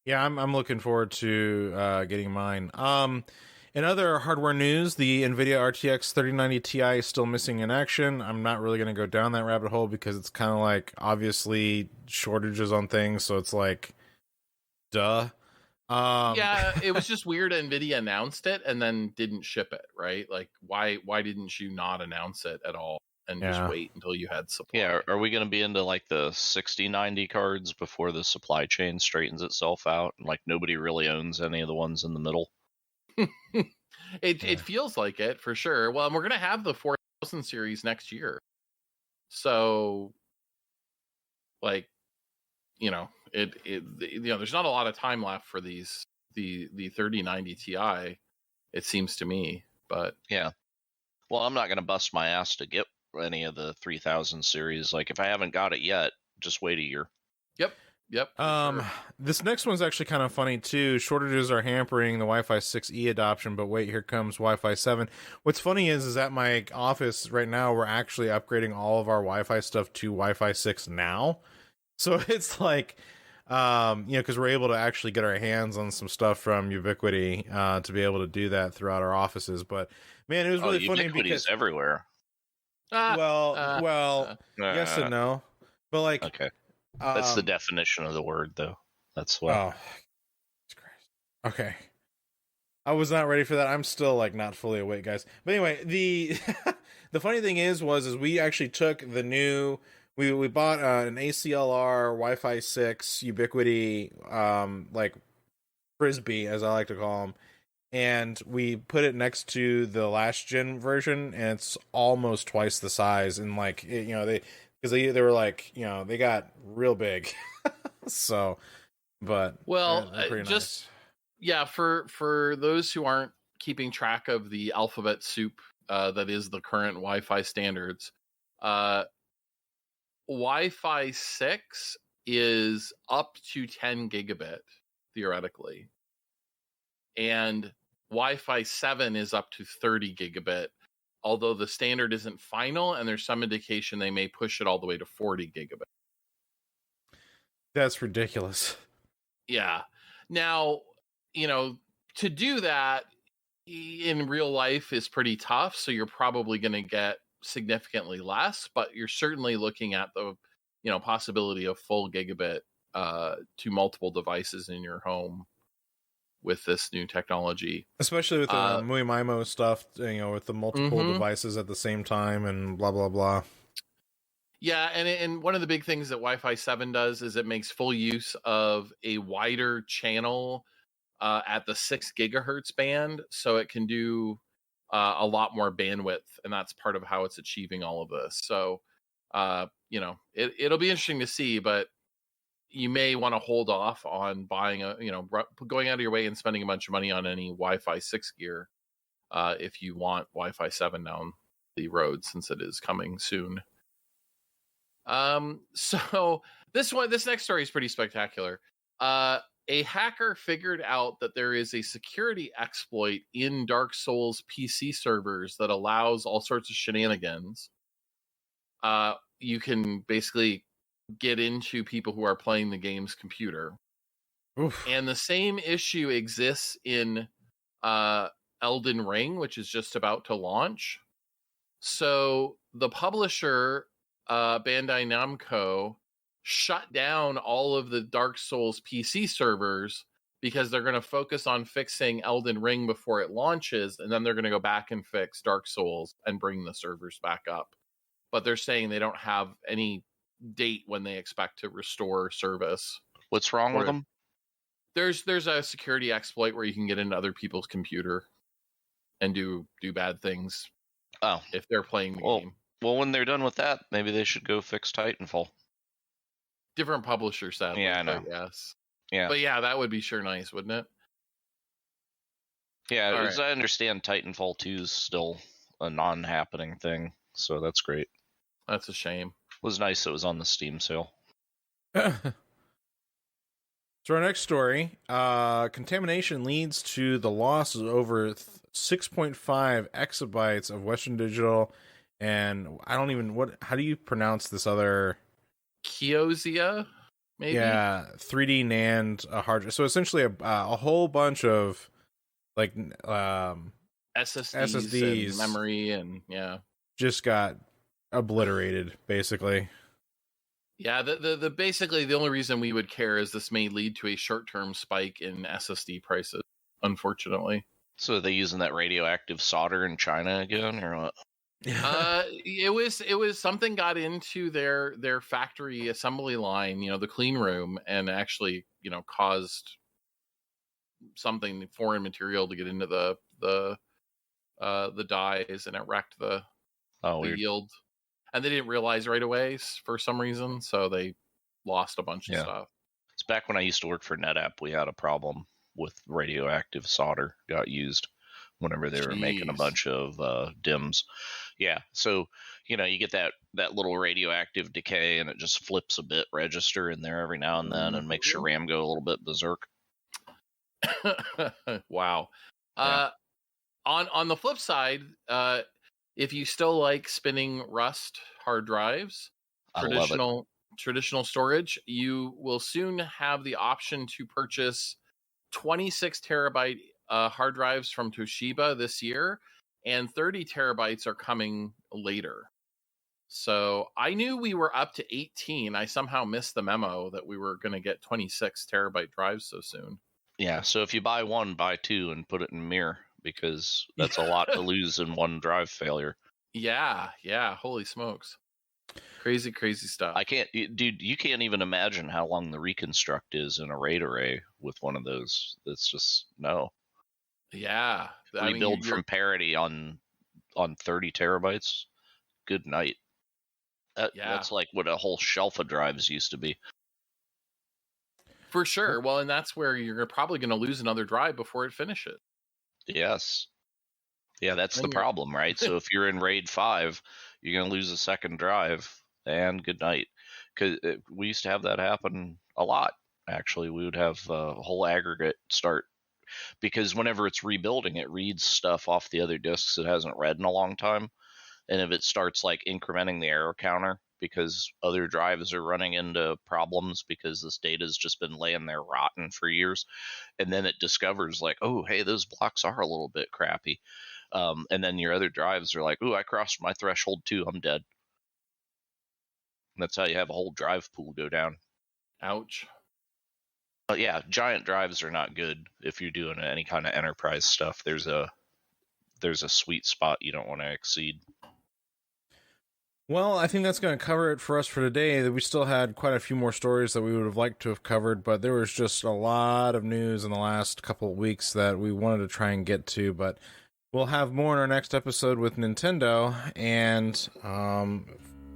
Yeah, I'm looking forward to getting mine. In other hardware news, the NVIDIA RTX 3090 Ti is still missing in action. I'm not really going to go down that rabbit hole because it's kind of like obviously shortages on things, so it's like, duh. Yeah, it was just weird. NVIDIA announced it and then didn't ship it, right? Like, why didn't you not announce it at all and just wait until you had supply? Yeah, are we going to be into like the 6090 cards before the supply chain straightens itself out? And like nobody really owns any of the ones in the middle? It feels like it for sure. Well, and we're going to have the 4000 series next year. So, like, you know, there's not a lot of time left for the 3090 Ti, it seems to me, but yeah. Well, I'm not going to bust my ass to get any of the 3000 series. Like if I haven't got it yet, just wait a year. Yep. Sure. This next one's actually kind of funny too. Shortages are hampering the Wi-Fi 6E adoption, but wait, here comes Wi-Fi 7. What's funny is at my office right now, we're actually upgrading all of our Wi-Fi stuff to Wi-Fi 6 now. So it's like, you know, because we're able to actually get our hands on some stuff from Ubiquity to be able to do that throughout our offices. But man, it was really funny because everywhere. Well, yes and no. But like, okay, that's the definition of the word, though. That's what. Oh, okay. I was not ready for that. I'm still like not fully awake, guys. But anyway, the the funny thing is we actually took the new. We bought an ACLR Wi-Fi 6 Ubiquity, like Frisbee, as I like to call them, and we put it next to the last gen version, and it's almost twice the size. And like, you know, they were like, you know, they got real big. So, but well, pretty just nice. Yeah, for those who aren't keeping track of the alphabet soup that is the current Wi-Fi standards. Wi-Fi 6 is up to 10 gigabit, theoretically. And Wi-Fi 7 is up to 30 gigabit, although the standard isn't final, and there's some indication they may push it all the way to 40 gigabit. That's ridiculous. Yeah. Now, you know, to do that in real life is pretty tough, so you're probably going to get significantly less, but you're certainly looking at the, you know, possibility of full gigabit to multiple devices in your home with this new technology, especially with the MuiMaimo stuff, you know, with the multiple devices at the same time and blah blah blah. Yeah, and one of the big things that Wi-Fi 7 does is it makes full use of a wider channel at the 6 gigahertz band, so it can do a lot more bandwidth, and that's part of how it's achieving all of this. So, you know, it'll be interesting to see, but you may want to hold off on buying going out of your way and spending a bunch of money on any Wi-Fi 6 gear if you want Wi-Fi 7 down the road, since it is coming soon. So this next story is pretty spectacular. A hacker figured out that there is a security exploit in Dark Souls PC servers that allows all sorts of shenanigans. you can basically get into people who are playing the game's computer. Oof. And the same issue exists in Elden Ring, which is just about to launch. So the publisher, Bandai Namco, shut down all of the Dark Souls PC servers because they're going to focus on fixing Elden Ring before it launches, and then they're going to go back and fix Dark Souls and bring the servers back up. But they're saying they don't have any date when they expect to restore service. What's wrong with them? There's a security exploit where you can get into other people's computer and do bad things. Oh, if they're playing the game. Well, when they're done with that, maybe they should go fix Titanfall. Different publisher, sadly. Yeah, I know. Yes. Yeah. But yeah, that would be sure nice, wouldn't it? Yeah, as I understand, Titanfall 2 is still a non-happening thing, so that's great. That's a shame. It was nice it was on the Steam sale. So our next story, contamination leads to the loss of over 6.5 exabytes of Western Digital, and how do you pronounce this other? Kiosia, maybe? Yeah, 3D NAND hard drive. So essentially a whole bunch of like SSDs and memory, and yeah, just got obliterated basically. Yeah, the basically the only reason we would care is this may lead to a short-term spike in SSD prices, unfortunately. So are they using that radioactive solder in China again, or what? It was something got into their factory assembly line, the clean room, and actually, caused something foreign material to get into the dies, and it wrecked the yield. And they didn't realize right away for some reason, so they lost a bunch of stuff. It's back when I used to work for NetApp. We had a problem with radioactive solder got used whenever they were making a bunch of DIMMs. Yeah, so you get that little radioactive decay, and it just flips a bit register in there every now and then, and makes your RAM go a little bit berserk. Wow. Yeah. On the flip side, if you still like spinning Rust hard drives, traditional storage, you will soon have the option to purchase 26 terabyte hard drives from Toshiba this year, and 30 terabytes are coming later. So I knew we were up to 18. I somehow missed the memo that we were going to get 26 terabyte drives so soon. Yeah, so if you buy one, buy two and put it in mirror, because that's a lot to lose in one drive failure. Yeah, holy smokes. Crazy stuff. You can't even imagine how long the reconstruct is in a RAID array with one of those. It's just, no. Yeah. Rebuild from parity on 30 terabytes. Good night. That's like what a whole shelf of drives used to be. For sure. Well, and that's where you're probably going to lose another drive before it finishes. Yes. Yeah, that's the problem, right? So if you're in RAID 5, you're going to lose a second drive, and good night. Because we used to have that happen a lot, actually. We would have a whole aggregate start. Because whenever it's rebuilding, it reads stuff off the other disks it hasn't read in a long time. And if it starts like incrementing the error counter because other drives are running into problems because this data's just been laying there rotten for years, and then it discovers like, oh, hey, those blocks are a little bit crappy. And then your other drives are like, oh, I crossed my threshold too, I'm dead. And that's how you have a whole drive pool go down. Ouch. But yeah, giant drives are not good if you're doing any kind of enterprise stuff. There's a sweet spot you don't want to exceed. Well, I think that's going to cover it for us for today. We still had quite a few more stories that we would have liked to have covered, but there was just a lot of news in the last couple of weeks that we wanted to try and get to. But we'll have more in our next episode with Nintendo, and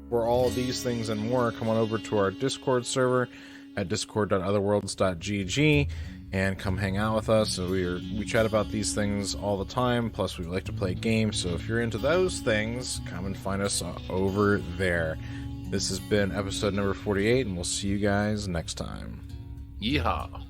for all of these things and more, come on over to our Discord server at discord.OtherWorldsGG and come hang out with us. So we chat about these things all the time, plus we like to play games, so if you're into those things, come and find us over there. This has been episode number 48, and we'll see you guys next time. Yeehaw.